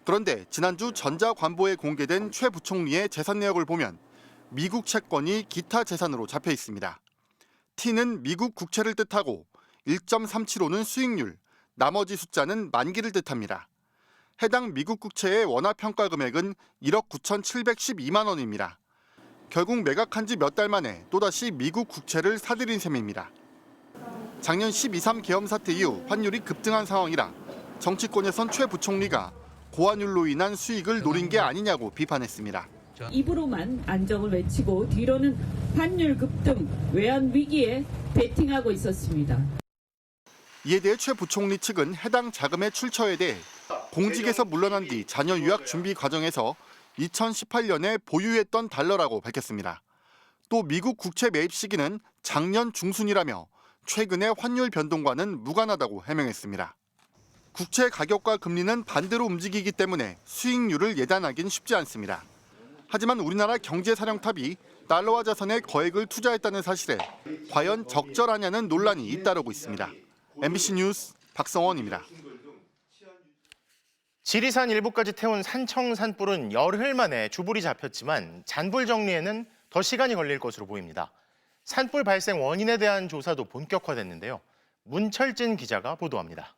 그런데 지난주 전자관보에 공개된 최 부총리의 재산 내역을 보면 미국 채권이 기타 재산으로 잡혀 있습니다. T는 미국 국채를 뜻하고 1.375는 수익률, 나머지 숫자는 만기를 뜻합니다. 해당 미국 국채의 원화평가 금액은 1억 9,712만 원입니다. 결국 매각한 지 몇 달 만에 또다시 미국 국채를 사들인 셈입니다. 작년 12.3 계엄 사태 이후 환율이 급등한 상황이라 정치권에선 최 부총리가 고환율로 인한 수익을 노린 게 아니냐고 비판했습니다. 입으로만 안정을 외치고 뒤로는 환율 급등, 외환 위기에 베팅하고 있었습니다. 이에 대해 최 부총리 측은 해당 자금의 출처에 대해 공직에서 물러난 뒤 자녀 유학 준비 과정에서 2018년에 보유했던 달러라고 밝혔습니다. 또 미국 국채 매입 시기는 작년 중순이라며 최근의 환율 변동과는 무관하다고 해명했습니다. 국채 가격과 금리는 반대로 움직이기 때문에 수익률을 예단하긴 쉽지 않습니다. 하지만 우리나라 경제사령탑이 달러화 자산에 거액을 투자했다는 사실에 과연 적절하냐는 논란이 잇따르고 있습니다. MBC 뉴스 박성원입니다. 지리산 일부까지 태운 산청 산불은 열흘 만에 주불이 잡혔지만 잔불 정리에는 더 시간이 걸릴 것으로 보입니다. 산불 발생 원인에 대한 조사도 본격화됐는데요. 문철진 기자가 보도합니다.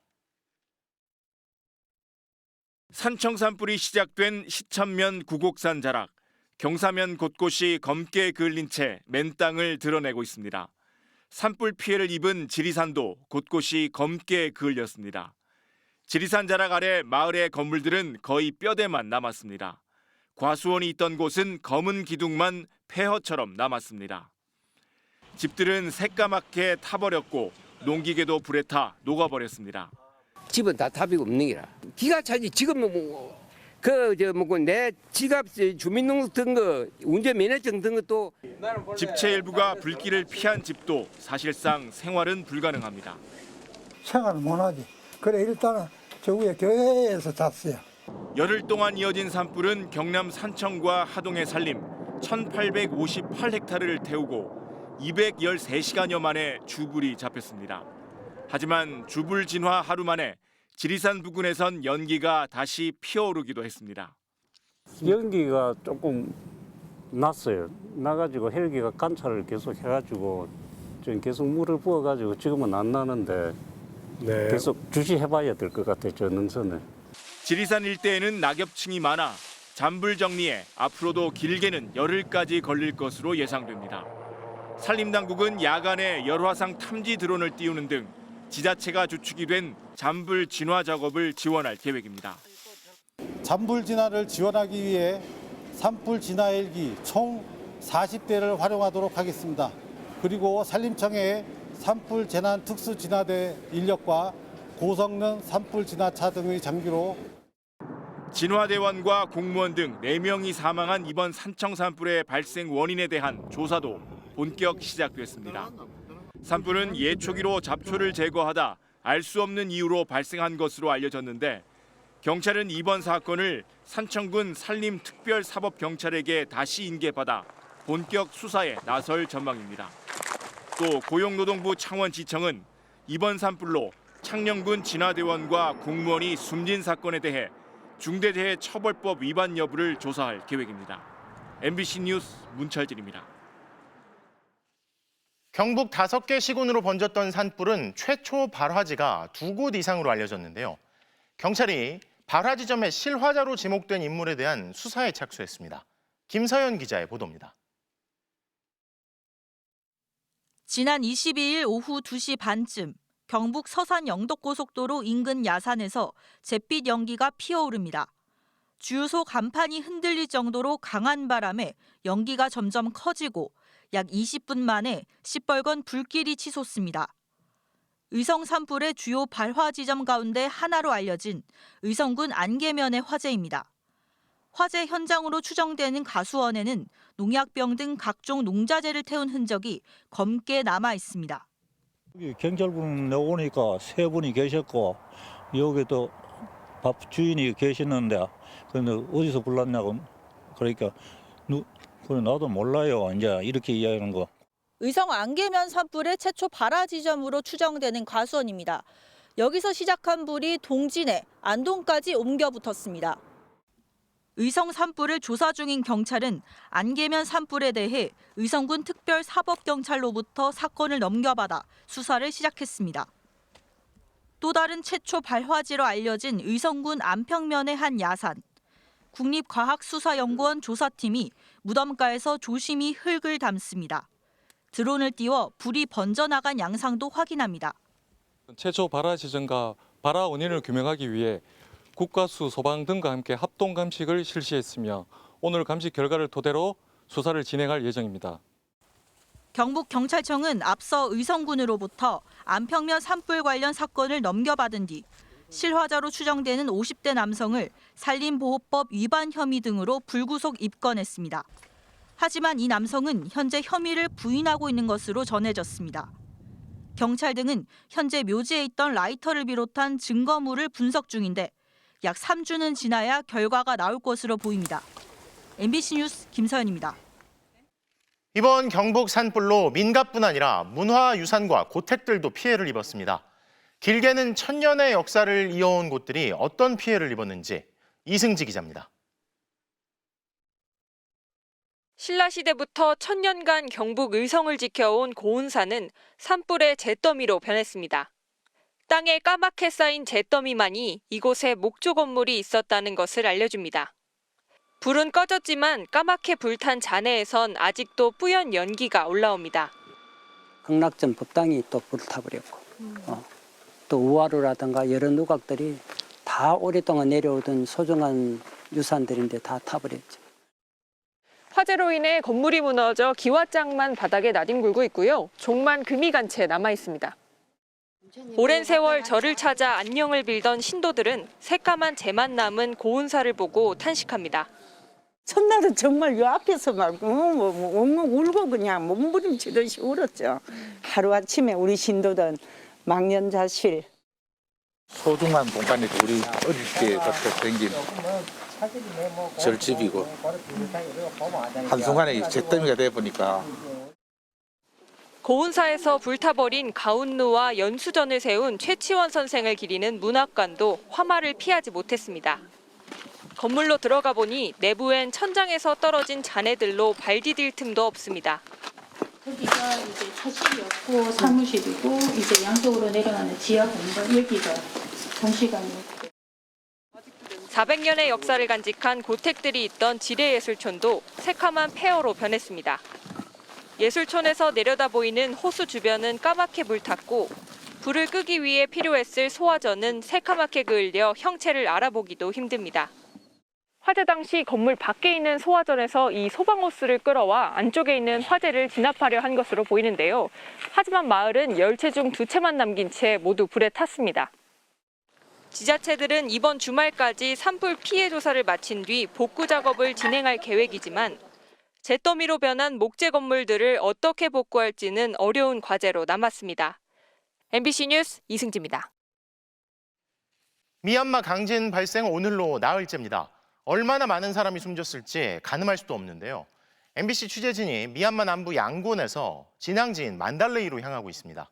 산청 산불이 시작된 시천면 구곡산 자락. 경사면 곳곳이 검게 그을린 채 맨 땅을 드러내고 있습니다. 산불 피해를 입은 지리산도 곳곳이 검게 그을렸습니다. 지리산 자락 아래 마을의 건물들은 거의 뼈대만 남았습니다. 과수원이 있던 곳은 검은 기둥만 폐허처럼 남았습니다. 집들은 새까맣게 타버렸고 농기계도 불에 타 녹아버렸습니다. 집은 다 답이 없는 기라. 기가 차지. 지금은 내 지갑 주민등록 든 거, 운전면허증 든 것도. 집체 일부가 불길을 피한 집도 사실상 생활은 불가능합니다. 생활은 못하지. 그래 일단은 저 위에 교회에서 잤어요. 열흘 동안 이어진 산불은 경남 산청과 하동의 산림 1,858헥타르를 태우고 213시간여 만에 주불이 잡혔습니다. 하지만 주불 진화 하루 만에 지리산 부근에선 연기가 다시 피어오르기도 했습니다. 연기가 조금 났어요. 나가지고 헬기가 관찰을 계속 해가지고 좀 계속 물을 부어가지고 지금은 안 나는데 계속 주시해봐야 될 것 같아요. 저 능선을. 지리산 일대에는 낙엽층이 많아 잔불 정리에 앞으로도 길게는 열흘까지 걸릴 것으로 예상됩니다. 산림당국은 야간에 열화상 탐지 드론을 띄우는 등 지자체가 주축이 된 잔불 진화 작업을 지원할 계획입니다. 잔불 진화를 지원하기 위해 산불 진화 헬기 총 40대를 활용하도록 하겠습니다. 그리고 산림청에 산불 재난 특수 진화대 인력과 고성능 산불 진화차 등의 장비로 진화대원과 공무원 등 4명이 사망한 이번 산청 산불의 발생 원인에 대한 조사도 본격 시작됐습니다. 산불은 예초기로 잡초를 제거하다 알 수 없는 이유로 발생한 것으로 알려졌는데 경찰은 이번 사건을 산청군 산림특별사법경찰에게 다시 인계받아 본격 수사에 나설 전망입니다. 또 고용노동부 창원지청은 이번 산불로 창녕군 진화대원과 공무원이 숨진 사건에 대해 중대재해처벌법 위반 여부를 조사할 계획입니다. MBC 뉴스 문철진입니다. 경북 5개 시군으로 번졌던 산불은 최초 발화지가 2곳 이상으로 알려졌는데요. 경찰이 발화 지점의 실화자로 지목된 인물에 대한 수사에 착수했습니다. 김서연 기자의 보도입니다. 지난 22일 오후 2시 반쯤 경북 서산 영덕고속도로 인근 야산에서 잿빛 연기가 피어오릅니다. 주유소 간판이 흔들릴 정도로 강한 바람에 연기가 점점 커지고 약 20분 만에 시뻘건 불길이 치솟습니다. 의성 산불의 주요 발화 지점 가운데 하나로 알려진 의성군 안개면의 화재입니다. 화재 현장으로 추정되는 가수원에는 농약병 등 각종 농자재를 태운 흔적이 검게 남아 있습니다. 경찰분 오니까 세 분이 계셨고 여기도 밥 주인이 계시는데 근데 어디서 불났냐고 그러니까 나도 몰라요. 이제 이렇게 이야기하는 거. 의성 안개면 산불의 최초 발화 지점으로 추정되는 가수원입니다. 여기서 시작한 불이 동진에 안동까지 옮겨 붙었습니다. 의성 산불을 조사 중인 경찰은 안개면 산불에 대해 의성군 특별사법경찰로부터 사건을 넘겨받아 수사를 시작했습니다. 또 다른 최초 발화지로 알려진 의성군 안평면의 한 야산. 국립과학수사연구원 조사팀이 무덤가에서 조심히 흙을 담습니다. 드론을 띄워 불이 번져나간 양상도 확인합니다. 최초 발화 지점과 발화 원인을 규명하기 위해 국가수, 소방 등과 함께 합동 감식을 실시했으며 오늘 감식 결과를 토대로 수사를 진행할 예정입니다. 경북경찰청은 앞서 의성군으로부터 안평면 산불 관련 사건을 넘겨받은 뒤 실화자로 추정되는 50대 남성을 산림보호법 위반 혐의 등으로 불구속 입건했습니다. 하지만 이 남성은 현재 혐의를 부인하고 있는 것으로 전해졌습니다. 경찰 등은 현재 묘지에 있던 라이터를 비롯한 증거물을 분석 중인데 약 3주는 지나야 결과가 나올 것으로 보입니다. MBC 뉴스 김서연입니다. 이번 경북 산불로 민가뿐 아니라 문화유산과 고택들도 피해를 입었습니다. 길게는 천년의 역사를 이어온 곳들이 어떤 피해를 입었는지 이승지 기자입니다. 신라시대부터 천년간 경북 의성을 지켜온 고운산은 산불의 잿더미로 변했습니다. 땅에 까맣게 쌓인 잿더미만이 이곳에 목조 건물이 있었다는 것을 알려줍니다. 불은 꺼졌지만 까맣게 불탄 잔해에선 아직도 뿌연 연기가 올라옵니다. 극락전 법당이 또 불을 타버렸고 또 우화루라든가 여러 누각들이 다 오랫동안 내려오던 소중한 유산들인데 다 타버렸죠. 화재로 인해 건물이 무너져 기와장만 바닥에 나뒹굴고 있고요. 종만 금이 간 채 남아 있습니다. 오랜 세월 절을 찾아 안녕을 빌던 신도들은 새까만 재만 남은 고운사를 보고 탄식합니다. 첫날은 정말 요 앞에서 막 울고 그냥 몸부림치듯이 울었죠. 하루아침에 우리 신도들 망연자실. 소중한 공간이 우리 어릴 때부터 생긴 절집이고 한순간에 잿더미가 되어보니까 고운사에서 불타버린 가운루와 연수전을 세운 최치원 선생을 기리는 문학관도 화마를 피하지 못했습니다. 건물로 들어가 보니 내부엔 천장에서 떨어진 잔해들로 발 디딜 틈도 없습니다. 여기가 이제 차실이었고 사무실이고 이제 양쪽으로 내려가는 지하 공간 여기가 동시간이었고 400년의 역사를 간직한 고택들이 있던 지뢰예술촌도 새카만 폐허로 변했습니다. 예술촌에서 내려다 보이는 호수 주변은 까맣게 불탔고 불을 끄기 위해 필요했을 소화전은 새카맣게 그을려 형체를 알아보기도 힘듭니다. 화재 당시 건물 밖에 있는 소화전에서 이 소방호스를 끌어와 안쪽에 있는 화재를 진압하려 한 것으로 보이는데요. 하지만 마을은 10채 중 2채만 남긴 채 모두 불에 탔습니다. 지자체들은 이번 주말까지 산불 피해 조사를 마친 뒤 복구 작업을 진행할 계획이지만 잿더미로 변한 목재 건물들을 어떻게 복구할지는 어려운 과제로 남았습니다. MBC 뉴스 이승지입니다. 미얀마 강진 발생 오늘로 나흘째입니다. 얼마나 많은 사람이 숨졌을지 가늠할 수도 없는데요. MBC 취재진이 미얀마 남부 양곤에서 진앙지인 만달레이로 향하고 있습니다.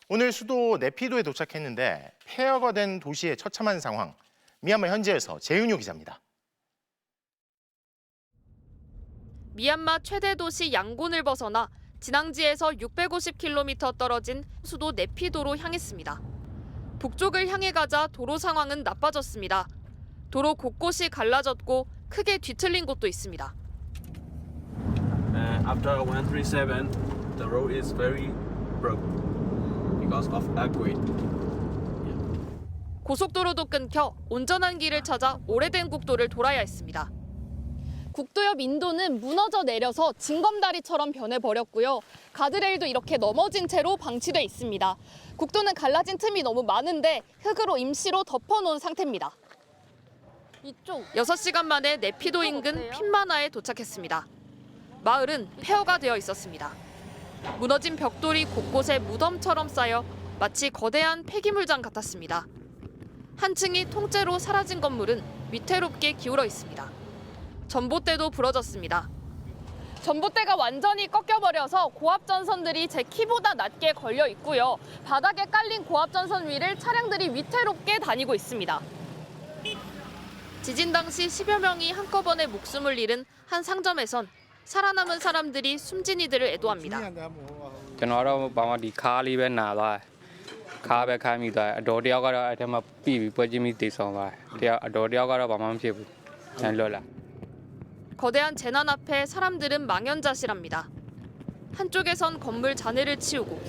오늘 수도 네피도에 도착했는데 폐허가 된 도시의 처참한 상황, 미얀마 현지에서 재윤효 기자입니다. 미얀마 최대 도시 양곤을 벗어나 진앙지에서 650km 떨어진 수도 네피도로 향했습니다. 북쪽을 향해 가자 도로 상황은 나빠졌습니다. 도로 곳곳이 갈라졌고 크게 뒤틀린 곳도 있습니다. After 137, the road is very broke because of earthquake. 고속도로도 끊겨 온전한 길을 찾아 오래된 국도를 돌아야 했습니다. 국도 옆 인도는 무너져 내려서 징검다리처럼 변해버렸고요. 가드레일도 이렇게 넘어진 채로 방치돼 있습니다. 국도는 갈라진 틈이 너무 많은데 흙으로 임시로 덮어놓은 상태입니다. 이쪽 6시간 만에 네피도 인근 핀마나에 도착했습니다. 마을은 폐허가 되어 있었습니다. 무너진 벽돌이 곳곳에 무덤처럼 쌓여 마치 거대한 폐기물장 같았습니다. 한 층이 통째로 사라진 건물은 위태롭게 기울어 있습니다. 전봇대도 부러졌습니다. 전봇대가 완전히 꺾여버려서 고압전선들이 제 키보다 낮게 걸려 있고요. 바닥에 깔린 고압전선 위를 차량들이 위태롭게 다니고 있습니다. 지진 당시 10여 명이 한꺼번에 목숨을 잃은 한 상점에선 살아남은 사람들이 숨진 이들을 애도합니다. 거대한 재난 앞에 사람들은 망연자실합니다. 한쪽에선 건물 잔해를 치우고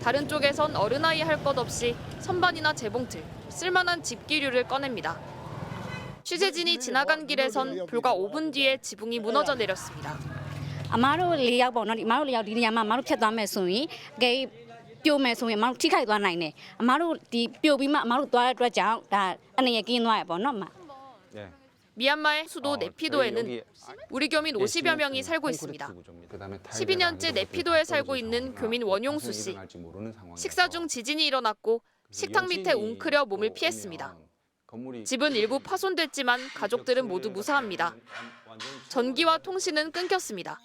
다른 쪽에선 어른아이 할 것 없이 선반이나 재봉틀, 쓸만한 집기류를 꺼냅니다. 취재진이 지나간 길에선 불과 5분 뒤에 지붕이 무너져 내렸습니다. အမားတို့၄ယောက်ပေါ့နော်ဒီအမားတို့၄ယောက်ဒီနေရာမှာအမားတို့ဖြတ်သွားမယ်ဆိုရင်ဂိတ်ပြိုမယ်ဆိုရင်အမားတို့ထိခိုက်သွားနိုင်တယ်အမားတို့ဒီပြိုပြီးမှအမားတို့သွားတဲ့အတွက်ကြောင့်ဒါအနေနဲ့ကင်းသွားရပေါ့နော်အမ 미얀마의 수도 네피도에는 우리 교민 50여 명이 살고 있습니다. 12년째 네피도에 살고 있는 교민 원용수 씨. 식사 중 지진이 일어났고 식탁 밑에 웅크려 몸을 피했습니다. 집은 일부 파손됐지만 가족들은 모두 무사합니다. 전기와 통신은 끊겼습니다.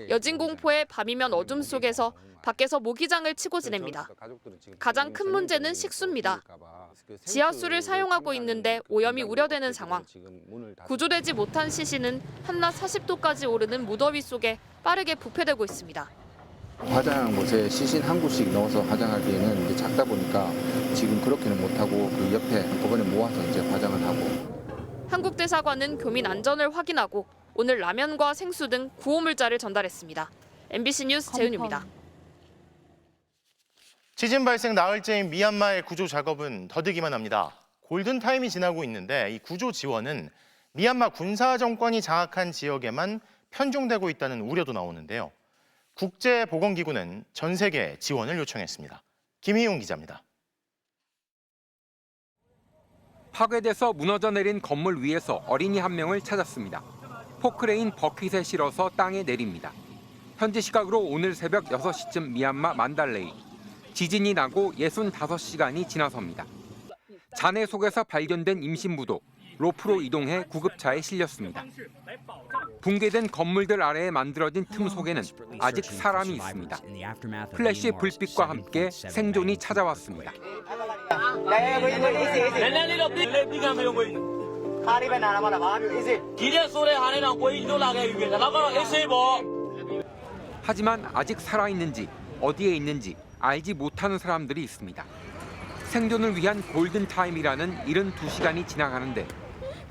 여진 공포에 밤이면 어둠 속에서 밖에서 모기장을 치고 지냅니다. 가장 큰 문제는 식수입니다. 지하수를 사용하고 있는데 오염이 우려되는 상황. 구조되지 못한 시신은 한낮 40도까지 오르는 무더위 속에 빠르게 부패되고 있습니다. 화장못에 시신 한 구씩 넣어서 화장하기에는 이제 작다 보니까 지금 그렇게는 못하고 그 옆에 한꺼번에 모아서 이제 화장을 하고. 한국 대사관은 교민 안전을 확인하고 오늘 라면과 생수 등 구호물자를 전달했습니다. MBC 뉴스 재은유입니다. 지진 발생 나흘째인 미얀마의 구조 작업은 더디기만 합니다. 골든타임이 지나고 있는데 이 구조 지원은 미얀마 군사 정권이 장악한 지역에만 편중되고 있다는 우려도 나오는데요. 국제보건기구는 전 세계에 지원을 요청했습니다. 김희용 기자입니다. 파괴돼서 무너져 내린 건물 위에서 어린이 한 명을 찾았습니다. 포크레인 버킷에 실어서 땅에 내립니다. 현지 시각으로 오늘 새벽 6시쯤 미얀마 만달레이. 지진이 나고 65시간이 지나섭니다. 잔해 속에서 발견된 임신부도 로프로 이동해 구급차에 실렸습니다. 붕괴된 건물들 아래에 만들어진 틈 속에는 아직 사람이 있습니다. 플래시 불빛과 함께 생존이 찾아왔습니다. 하지만 아직 살아있는지 어디에 있는지 알지 못하는 사람들이 있습니다. 생존을 위한 골든타임이라는 72시간이 지나가는데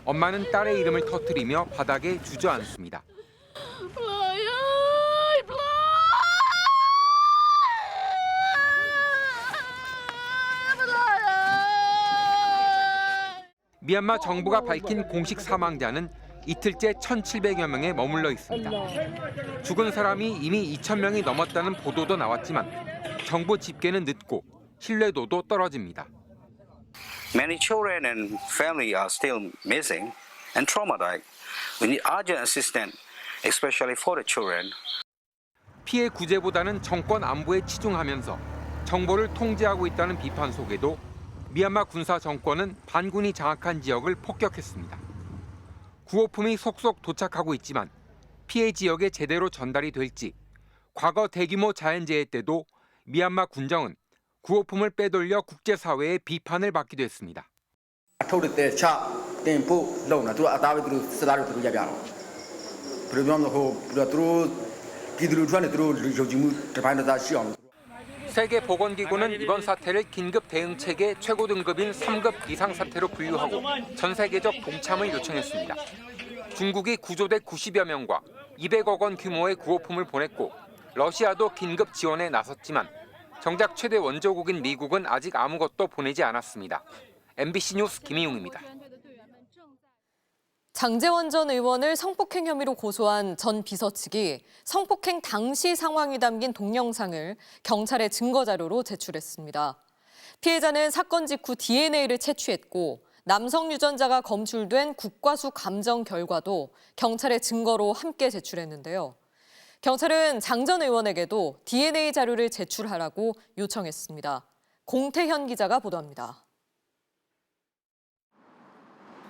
엄마는 딸의 이름을 터뜨리며 바닥에 주저앉습니다. 미얀마 정부가 밝힌 공식 사망자는 이틀째 1,700여 명에 머물러 있습니다. 죽은 사람이 이미 2,000명이 넘었다는 보도도 나왔지만 정부 집계는 늦고 신뢰도도 떨어집니다. Many children and family are still missing and traumatized. We need urgent assistance, especially for the children. 피해 구제보다는 정권 안보에 치중하면서 정보를 통제하고 있다는 비판 속에도 미얀마 군사 정권은 반군이 장악한 지역을 폭격했습니다. 구호품이 속속 도착하고 있지만 피해 지역에 제대로 전달이 될지 과거 대규모 자연재해 때도 미얀마 군정은 구호품을 빼돌려 국제사회의 비판을 받기도 했습니다. 세계보건기구는 이번 사태를 긴급 대응 체계 최고 등급인 3급 비상사태로 분류하고 전 세계적 동참을 요청했습니다. 중국이 구조대 90여 명과 200억 원 규모의 구호품을 보냈고 러시아도 긴급 지원에 나섰지만 정작 최대 원조국인 미국은 아직 아무것도 보내지 않았습니다. MBC 뉴스 김희웅입니다. 장제원 전 의원을 성폭행 혐의로 고소한 전 비서 측이 성폭행 당시 상황이 담긴 동영상을 경찰에 증거 자료로 제출했습니다. 피해자는 사건 직후 DNA를 채취했고 남성 유전자가 검출된 국과수 감정 결과도 경찰에 증거로 함께 제출했는데요. 경찰은 장 전 의원에게도 DNA 자료를 제출하라고 요청했습니다. 공태현 기자가 보도합니다.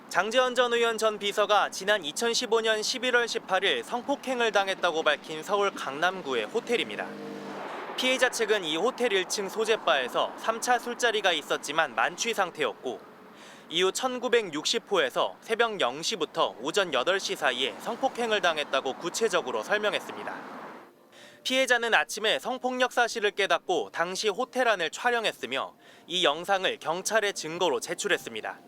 장제원 전 의원 전 비서가 지난 2015년 11월 18일 성폭행을 당했다고 밝힌 서울 강남구의 호텔입니다. 피해자 측은 이 호텔 1층 소재바에서 3차 술자리가 있었지만 만취 상태였고 이후 1960호에서 새벽 0시부터 오전 8시 사이에 성폭행을 당했다고 구체적으로 설명했습니다. 피해자는 아침에 성폭력 사실을 깨닫고 당시 호텔 안을 촬영했으며 이 영상을 경찰에 증거로 제출했습니다.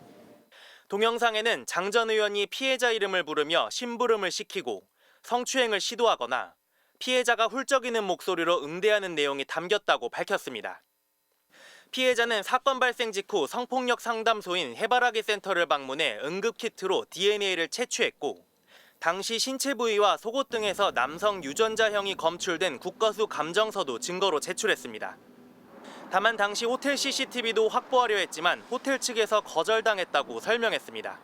동영상에는 장 전 의원이 피해자 이름을 부르며 심부름을 시키고 성추행을 시도하거나 피해자가 훌쩍이는 목소리로 응대하는 내용이 담겼다고 밝혔습니다. 피해자는 사건 발생 직후 성폭력 상담소인 해바라기 센터를 방문해 응급키트로 DNA를 채취했고 당시 신체 부위와 속옷 등에서 남성 유전자형이 검출된 국과수 감정서도 증거로 제출했습니다. 다만 당시 호텔 CCTV도 확보하려 했지만 호텔 측에서 거절당했다고 설명했습니다.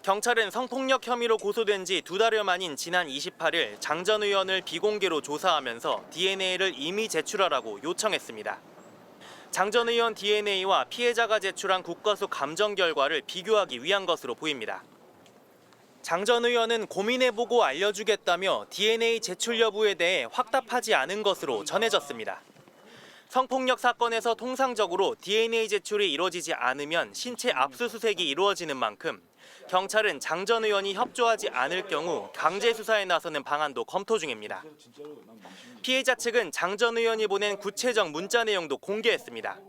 경찰은 성폭력 혐의로 고소된 지 2달여 만인 지난 28일 장 전 의원을 비공개로 조사하면서 DNA를 이미 제출하라고 요청했습니다. 장 전 의원 DNA와 피해자가 제출한 국과수 감정 결과를 비교하기 위한 것으로 보입니다. 장 전 의원은 고민해보고 알려주겠다며 DNA 제출 여부에 대해 확답하지 않은 것으로 전해졌습니다. 성폭력 사건에서 통상적으로 DNA 제출이 이루어지지 않으면 신체 압수수색이 이루어지는 만큼 경찰은 장 전 의원이 협조하지 않을 경우 강제 수사에 나서는 방안도 검토 중입니다. 피해자 측은 장 전 의원이 보낸 구체적 문자 내용도 공개했습니다.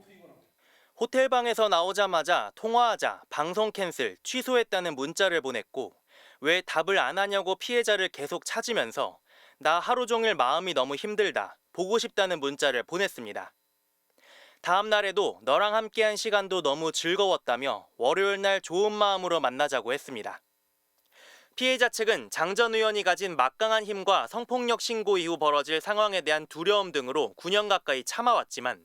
호텔 방에서 나오자마자 통화하자, 방송 캔슬, 취소했다는 문자를 보냈고 왜 답을 안 하냐고 피해자를 계속 찾으면서 나 하루 종일 마음이 너무 힘들다, 보고 싶다는 문자를 보냈습니다. 다음 날에도 너랑 함께한 시간도 너무 즐거웠다며 월요일 날 좋은 마음으로 만나자고 했습니다. 피해자 측은 장 전 의원이 가진 막강한 힘과 성폭력 신고 이후 벌어질 상황에 대한 두려움 등으로 9년 가까이 참아왔지만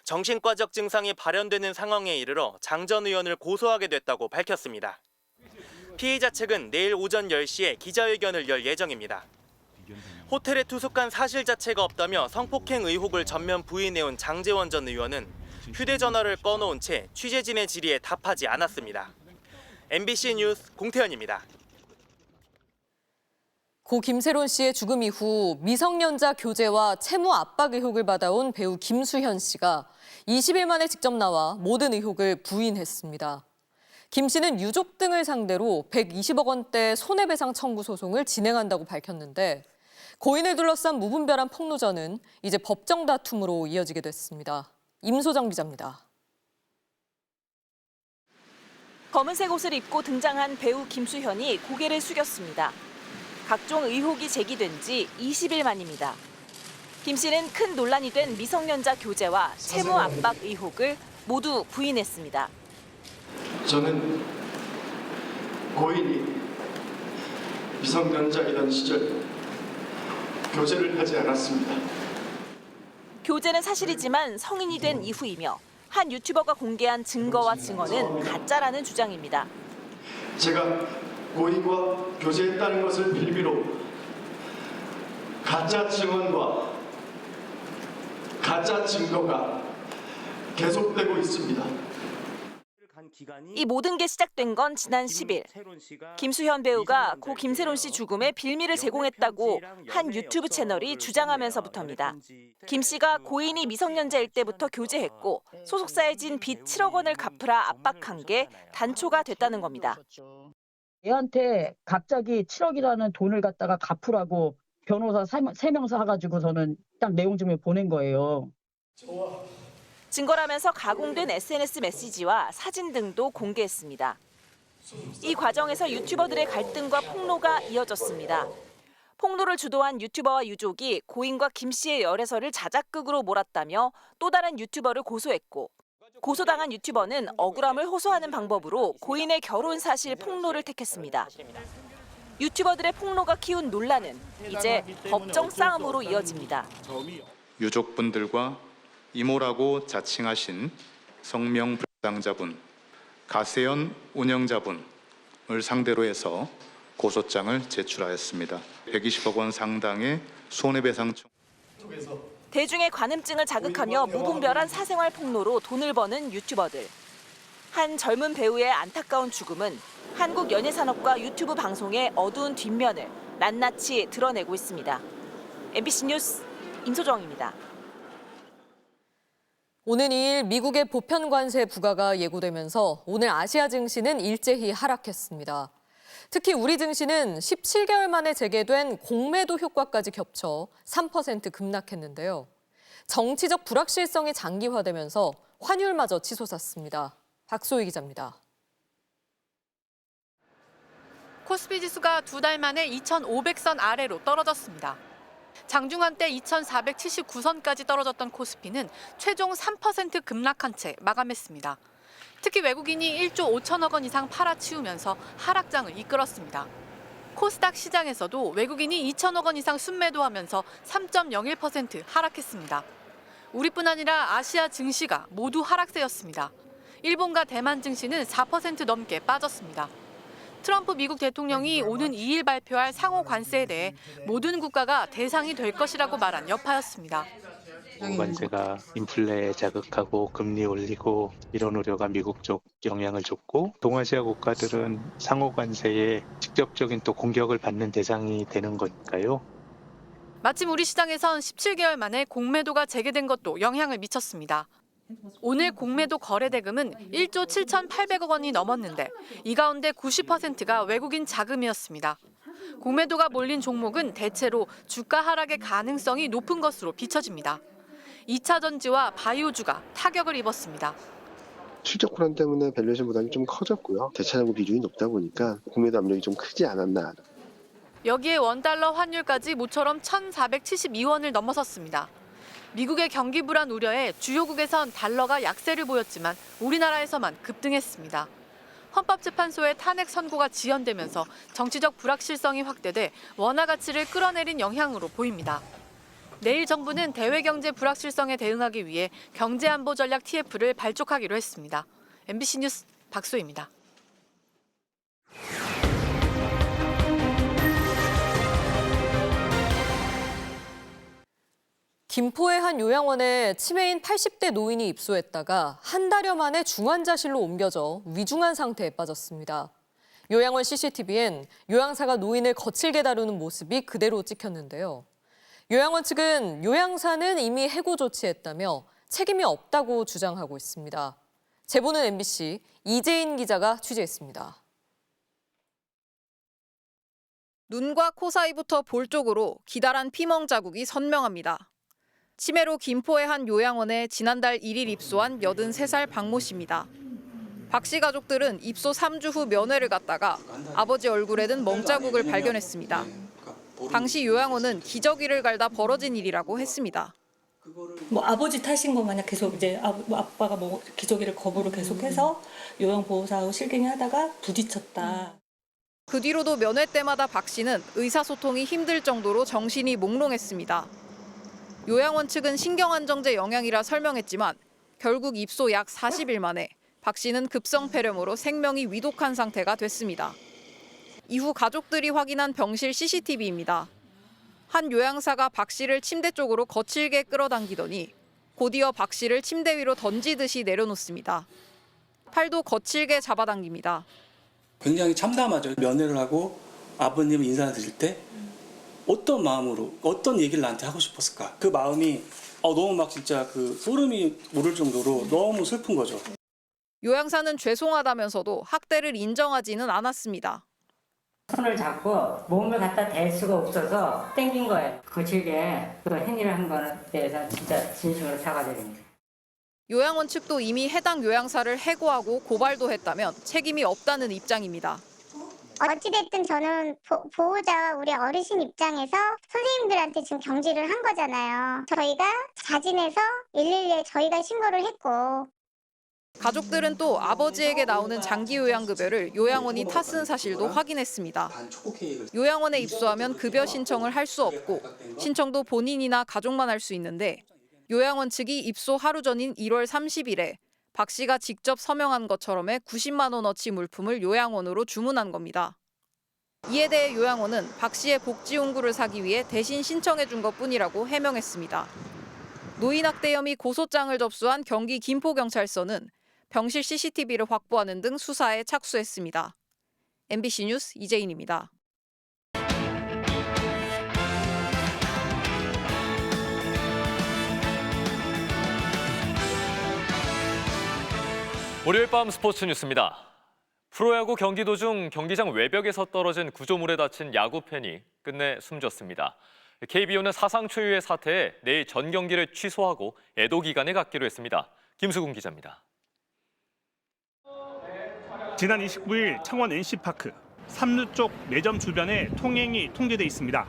정신과적 증상이 발현되는 상황에 이르러 장 전 의원을 고소하게 됐다고 밝혔습니다. 피해자 측은 내일 오전 10시에 기자회견을 열 예정입니다. 호텔에 투숙한 사실 자체가 없다며 성폭행 의혹을 전면 부인해온 장제원 전 의원은 휴대전화를 꺼놓은 채 취재진의 질의에 답하지 않았습니다. MBC 뉴스 공태현입니다. 고 김세론 씨의 죽음 이후 미성년자 교제와 채무 압박 의혹을 받아온 배우 김수현 씨가 20일 만에 직접 나와 모든 의혹을 부인했습니다. 김 씨는 유족 등을 상대로 120억 원대 손해배상 청구 소송을 진행한다고 밝혔는데 고인을 둘러싼 무분별한 폭로전은 이제 법정 다툼으로 이어지게 됐습니다. 임소정 기자입니다. 검은색 옷을 입고 등장한 배우 김수현이 고개를 숙였습니다. 각종 의혹이 제기된 지 20일 만입니다. 김 씨는 큰 논란이 된 미성년자 교제와 채무 압박 의혹을 모두 부인했습니다. 저는 고인이 미성년자이던 시절 교제를 하지 않았습니다. 교제는 사실이지만 성인이 된 이후이며 한 유튜버가 공개한 증거와 증언은 가짜라는 주장입니다. 제가 고인과 교제했다는 것을 빌미로 가짜 증언과 가짜 증거가 계속되고 있습니다. 이 모든 게 시작된 건 지난 10일. 김수현 배우가 고 김세론 씨 죽음에 빌미를 제공했다고 한 유튜브 채널이 주장하면서부터입니다. 김 씨가 고인이 미성년자일 때부터 교제했고 소속사에 진 빚 7억 원을 갚으라 압박한 게 단초가 됐다는 겁니다. 얘한테 갑자기 7억이라는 돈을 갖다가 갚으라고 변호사 3명서 해가지고 저는 딱 내용 증명 보낸 거예요. 증거라면서 가공된 SNS 메시지와 사진 등도 공개했습니다. 이 과정에서 유튜버들의 갈등과 폭로가 이어졌습니다. 폭로를 주도한 유튜버와 유족이 고인과 김 씨의 열애설을 자작극으로 몰았다며 또 다른 유튜버를 고소했고 고소당한 유튜버는 억울함을 호소하는 방법으로 고인의 결혼 사실 폭로를 택했습니다. 유튜버들의 폭로가 키운 논란은 이제 법정 싸움으로 이어집니다. 유족분들과 이모라고 자칭하신 성명 불상자분, 가세연 운영자분을 상대로 해서 고소장을 제출하였습니다. 120억 원 상당의 손해배상 청구. 대중의 관음증을 자극하며 무분별한 사생활 폭로로 돈을 버는 유튜버들. 한 젊은 배우의 안타까운 죽음은 한국 연예산업과 유튜브 방송의 어두운 뒷면을 낱낱이 드러내고 있습니다. MBC 뉴스 임소정입니다. 오는 2일 미국의 보편 관세 부과가 예고되면서 오늘 아시아 증시는 일제히 하락했습니다. 특히 우리 증시는 17개월 만에 재개된 공매도 효과까지 겹쳐 3% 급락했는데요. 정치적 불확실성이 장기화되면서 환율마저 치솟았습니다. 박소희 기자입니다. 코스피 지수가 2달 만에 2,500선 아래로 떨어졌습니다. 장중한 때 2,479선까지 떨어졌던 코스피는 최종 3% 급락한 채 마감했습니다. 특히 외국인이 1조 5천억 원 이상 팔아치우면서 하락장을 이끌었습니다. 코스닥 시장에서도 외국인이 2천억 원 이상 순매도하면서 3.01% 하락했습니다. 우리뿐 아니라 아시아 증시가 모두 하락세였습니다. 일본과 대만 증시는 4% 넘게 빠졌습니다. 트럼프 미국 대통령이 오는 2일 발표할 상호 관세에 대해 모든 국가가 대상이 될 것이라고 말한 여파였습니다. 관세가 인플레 자극하고 금리 올리고 이런 우려가 미국 쪽 영향을 줬고 동아시아 국가들은 상호 관세에 직접적인 또 공격을 받는 대상이 되는 거니까요. 마침 우리 시장에선 17개월 만에 공매도가 재개된 것도 영향을 미쳤습니다. 오늘 공매도 거래 대금은 1조 7,800억 원이 넘었는데 이 가운데 90%가 외국인 자금이었습니다. 공매도가 몰린 종목은 대체로 주가 하락의 가능성이 높은 것으로 비춰집니다. 2차 전지와 바이오주가 타격을 입었습니다. 실적 불안 때문에 밸류에이션 부담이 좀 커졌고요. 대차장고 비중이 높다 보니까 공매도 압력이 좀 크지 않았나. 여기에 원달러 환율까지 모처럼 1,472원을 넘어섰습니다. 미국의 경기 불안 우려에 주요국에선 달러가 약세를 보였지만 우리나라에서만 급등했습니다. 헌법재판소의 탄핵 선고가 지연되면서 정치적 불확실성이 확대돼 원화 가치를 끌어내린 영향으로 보입니다. 내일 정부는 대외경제 불확실성에 대응하기 위해 경제안보전략 TF를 발족하기로 했습니다. MBC 뉴스 박소희입니다. 김포의 한 요양원에 치매인 80대 노인이 입소했다가 한 달여 만에 중환자실로 옮겨져 위중한 상태에 빠졌습니다. 요양원 CCTV엔 요양사가 노인을 거칠게 다루는 모습이 그대로 찍혔는데요. 요양원 측은 요양사는 이미 해고 조치했다며 책임이 없다고 주장하고 있습니다. 제보는 MBC 이재인 기자가 취재했습니다. 눈과 코 사이부터 볼 쪽으로 기다란 피멍 자국이 선명합니다. 치매로 김포의 한 요양원에 지난달 1일 입소한 83살 박모 씨입니다. 박 씨 가족들은 입소 3주 후 면회를 갔다가 아버지 얼굴에 든 멍자국을 발견했습니다. 당시 요양원은 기저귀를 갈다 벌어진 일이라고 했습니다. 아버지 탓인 거 마냥 계속 이제 아빠가 기저귀를 거부를 계속해서 요양보호사하고 실갱이하다가 부딪혔다. 그 뒤로도 면회 때마다 박 씨는 의사소통이 힘들 정도로 정신이 몽롱했습니다. 요양원 측은 신경안정제 영향이라 설명했지만 결국 입소 약 40일 만에 박 씨는 급성폐렴으로 생명이 위독한 상태가 됐습니다. 이후 가족들이 확인한 병실 CCTV입니다. 한 요양사가 박 씨를 침대 쪽으로 거칠게 끌어당기더니 곧이어 박 씨를 침대 위로 던지듯이 내려놓습니다. 팔도 거칠게 잡아당깁니다. 굉장히 참담하죠. 면회를 하고 아버님 인사를 드릴 때 어떤 마음으로 어떤 얘기를 나한테 하고 싶었을까? 그 마음이 너무 막 진짜 그 소름이 오를 정도로 너무 슬픈 거죠. 요양사는 죄송하다면서도 학대를 인정하지는 않았습니다. 손을 잡고 몸을 갖다 댈 수가 없어서 땡긴 거예요. 거칠게 그 행위를 한 거에 대해서 진짜 진심으로 사과드립니다. 요양원 측도 이미 해당 요양사를 해고하고 고발도 했다면 책임이 없다는 입장입니다. 어찌됐든 저는 보호자와 우리 어르신 입장에서 선생님들한테 지금 경질을 한 거잖아요. 저희가 자진해서 112에 저희가 신고를 했고 가족들은 또 아버지에게 나오는 장기 요양급여를 요양원이 타쓴 사실도 확인했습니다. 요양원에 입소하면 급여 신청을 할 수 없고 신청도 본인이나 가족만 할 수 있는데 요양원 측이 입소 하루 전인 1월 30일에 박 씨가 직접 서명한 것처럼의 90만 원어치 물품을 요양원으로 주문한 겁니다. 이에 대해 요양원은 박 씨의 복지용구를 사기 위해 대신 신청해 준 것뿐이라고 해명했습니다. 노인학대 혐의 고소장을 접수한 경기 김포경찰서는 병실 CCTV를 확보하는 등 수사에 착수했습니다. MBC 뉴스 이재인입니다. 월요일 밤 스포츠 뉴스입니다. 프로야구 경기 도중 경기장 외벽에서 떨어진 구조물에 다친 야구팬이 끝내 숨졌습니다. KBO는 사상 초유의 사태에 내일 전 경기를 취소하고 애도 기간을 갖기로 했습니다. 김수근 기자입니다. 지난 29일 창원 NC파크 3루 쪽 매점 주변에 통행이 통제돼 있습니다.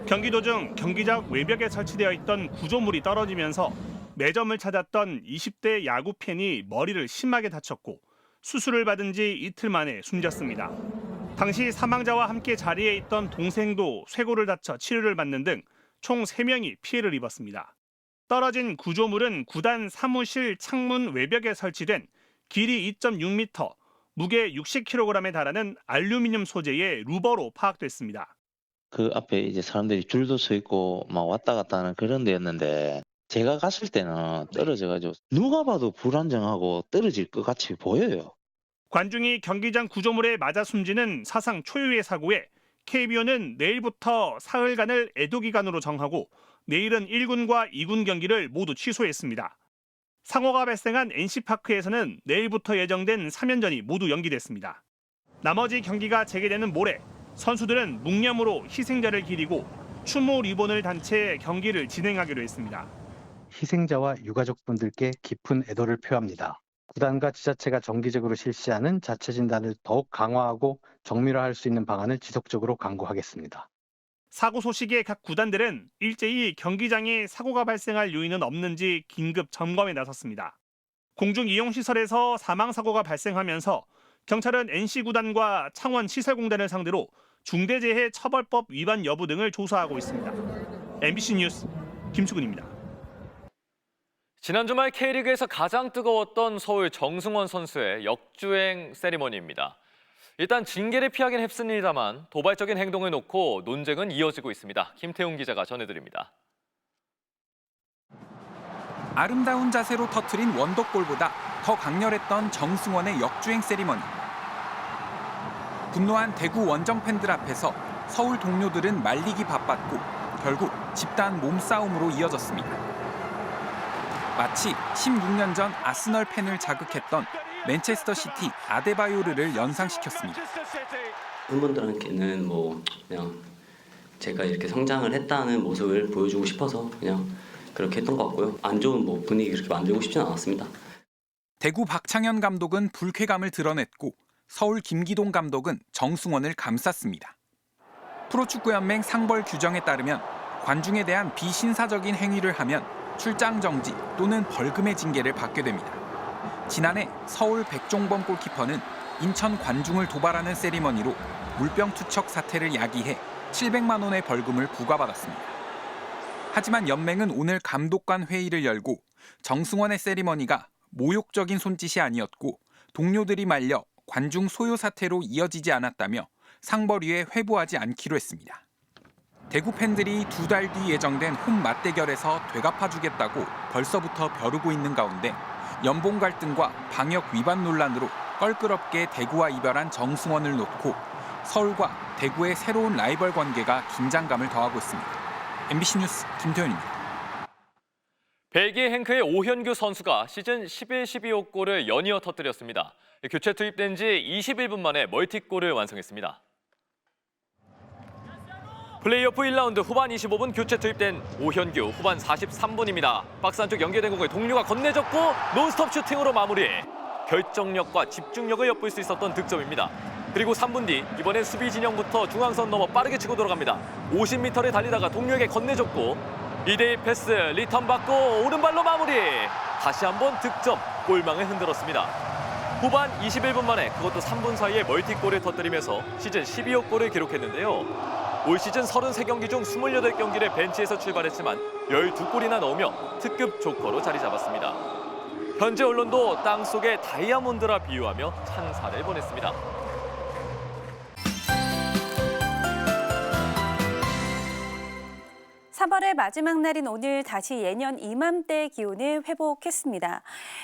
경기 도중 경기장 외벽에 설치되어 있던 구조물이 떨어지면서 매점을 찾았던 20대 야구 팬이 머리를 심하게 다쳤고 수술을 받은 지 이틀 만에 숨졌습니다. 당시 사망자와 함께 자리에 있던 동생도 쇄골을 다쳐 치료를 받는 등 총 3명이 피해를 입었습니다. 떨어진 구조물은 구단 사무실 창문 외벽에 설치된 길이 2.6m, 무게 60kg에 달하는 알루미늄 소재의 루버로 파악됐습니다. 그 앞에 이제 사람들이 줄도 서 있고 막 왔다 갔다 하는 그런 데였는데 제가 갔을 때는 떨어져가지고 누가 봐도 불안정하고 떨어질 것 같이 보여요. 관중이 경기장 구조물에 맞아 숨지는 사상 초유의 사고에 KBO는 내일부터 사흘간을 애도 기간으로 정하고 내일은 1군과 2군 경기를 모두 취소했습니다. 상호가 발생한 NC파크에서는 내일부터 예정된 3연전이 모두 연기됐습니다. 나머지 경기가 재개되는 모레 선수들은 묵념으로 희생자를 기리고 추모 리본을 단 채 경기를 진행하기로 했습니다. 희생자와 유가족분들께 깊은 애도를 표합니다. 구단과 지자체가 정기적으로 실시하는 자체 진단을 더욱 강화하고 정밀화할 수 있는 방안을 지속적으로 강구하겠습니다. 사고 소식에 각 구단들은 일제히 경기장에 사고가 발생할 요인은 없는지 긴급 점검에 나섰습니다. 공중이용시설에서 사망사고가 발생하면서 경찰은 NC구단과 창원시설공단을 상대로 중대재해처벌법 위반 여부 등을 조사하고 있습니다. MBC 뉴스 김수근입니다. 지난 주말 K리그에서 가장 뜨거웠던 서울 정승원 선수의 역주행 세리머니입니다. 일단 징계를 피하긴 했습니다만 도발적인 행동을 놓고 논쟁은 이어지고 있습니다. 김태훈 기자가 전해드립니다. 아름다운 자세로 터트린 원더골보다 더 강렬했던 정승원의 역주행 세리머니. 분노한 대구 원정 팬들 앞에서 서울 동료들은 말리기 바빴고 결국 집단 몸싸움으로 이어졌습니다. 마치 16년 전 아스널 팬을 자극했던 맨체스터 시티 아데바요르를 연상시켰습니다. 팬분들한테는 그냥 제가 이렇게 성장을 했다는 모습을 보여주고 싶어서 그냥 그렇게 했던 것 같고요. 안 좋은 분위기 그렇게 만들고 싶지는 않았습니다. 대구 박창현 감독은 불쾌감을 드러냈고 서울 김기동 감독은 정승원을 감쌌습니다. 프로축구연맹 상벌 규정에 따르면 관중에 대한 비신사적인 행위를 하면 출장 정지 또는 벌금의 징계를 받게 됩니다. 지난해 서울 백종범 골키퍼는 인천 관중을 도발하는 세리머니로 물병 투척 사태를 야기해 700만 원의 벌금을 부과받았습니다. 하지만 연맹은 오늘 감독관 회의를 열고 정승원의 세리머니가 모욕적인 손짓이 아니었고 동료들이 말려 관중 소요 사태로 이어지지 않았다며 상벌위에 회부하지 않기로 했습니다. 대구 팬들이 2달 뒤 예정된 홈 맞대결에서 되갚아주겠다고 벌써부터 벼르고 있는 가운데 연봉 갈등과 방역 위반 논란으로 껄끄럽게 대구와 이별한 정승원을 놓고 서울과 대구의 새로운 라이벌 관계가 긴장감을 더하고 있습니다. MBC 뉴스 김태현입니다. 벨기에 행크의 오현규 선수가 시즌 11, 12호 골을 연이어 터뜨렸습니다. 교체 투입된 지 21분 만에 멀티골을 완성했습니다. 플레이오프 1라운드 후반 25분 교체 투입된 오현규, 후반 43분입니다. 박스 안쪽 연계된 공을 동료가 건네줬고 논스톱 슈팅으로 마무리. 결정력과 집중력을 엿볼 수 있었던 득점입니다. 그리고 3분 뒤 이번엔 수비 진영부터 중앙선 넘어 빠르게 치고 들어갑니다. 50m를 달리다가 동료에게 건네줬고 2대1 패스, 리턴 받고 오른발로 마무리. 다시 한번 득점. 골망을 흔들었습니다. 후반 21분 만에 그것도 3분 사이에 멀티골을 터뜨리면서 시즌 12호 골을 기록했는데요. 올 시즌 33경기 중 28경기를 벤치에서 출발했지만 12골이나 넣으며 특급 조커로 자리 잡았습니다. 현재 언론도 땅속의 다이아몬드라 비유하며 찬사를 보냈습니다. 3월의 마지막 날인 오늘 다시 예년 이맘때 기온을 회복했습니다.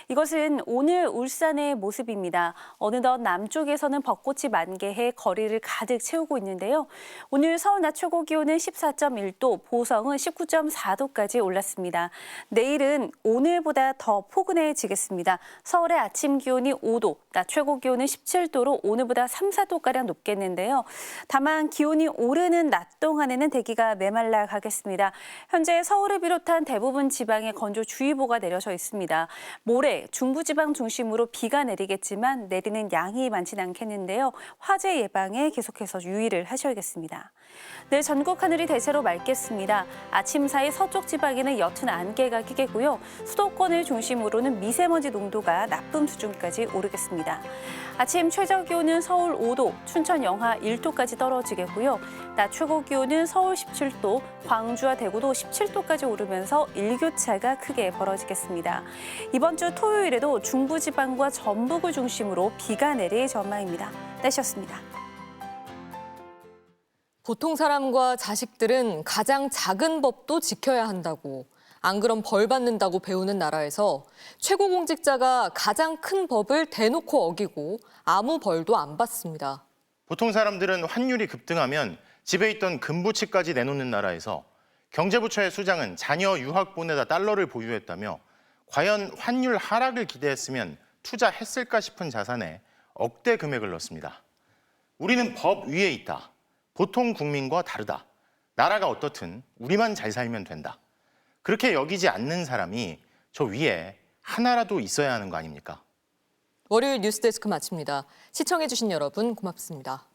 이것은 오늘 울산의 모습입니다. 어느덧 남쪽에서는 벚꽃이 만개해 거리를 가득 채우고 있는데요. 오늘 서울 낮 최고 기온은 14.1도, 보성은 19.4도까지 올랐습니다. 내일은 오늘보다 더 포근해지겠습니다. 서울의 아침 기온이 5도, 낮 최고 기온은 17도로 오늘보다 3, 4도가량 높겠는데요. 다만 기온이 오르는 낮 동안에는 대기가 메말라 가겠습니다. 현재 서울을 비롯한 대부분 지방에 건조주의보가 내려져 있습니다. 모레 중부지방 중심으로 비가 내리겠지만 내리는 양이 많진 않겠는데요. 화재 예방에 계속해서 유의를 하셔야겠습니다. 내일 전국 하늘이 대체로 맑겠습니다. 아침 사이 서쪽 지방에는 옅은 안개가 끼겠고요. 수도권을 중심으로는 미세먼지 농도가 나쁨 수준까지 오르겠습니다. 아침 최저 기온은 서울 5도, 춘천 영하 1도까지 떨어지겠고요. 낮 최고 기온은 서울 17도, 광주와 대구도 17도까지 오르면서 일교차가 크게 벌어지겠습니다. 이번 주 토요일에도 중부지방과 전북을 중심으로 비가 내릴 전망입니다. 날씨였습니다. 보통 사람과 자식들은 가장 작은 법도 지켜야 한다고, 안 그럼 벌 받는다고 배우는 나라에서 최고 공직자가 가장 큰 법을 대놓고 어기고 아무 벌도 안 받습니다. 보통 사람들은 환율이 급등하면 집에 있던 금부치까지 내놓는 나라에서 경제부처의 수장은 자녀 유학 보내다 달러를 보유했다며 과연 환율 하락을 기대했으면 투자했을까 싶은 자산에 억대 금액을 넣습니다. 우리는 법 위에 있다. 보통 국민과 다르다. 나라가 어떻든 우리만 잘 살면 된다. 그렇게 여기지 않는 사람이 저 위에 하나라도 있어야 하는 거 아닙니까? 월요일 뉴스데스크 마칩니다. 시청해주신 여러분 고맙습니다.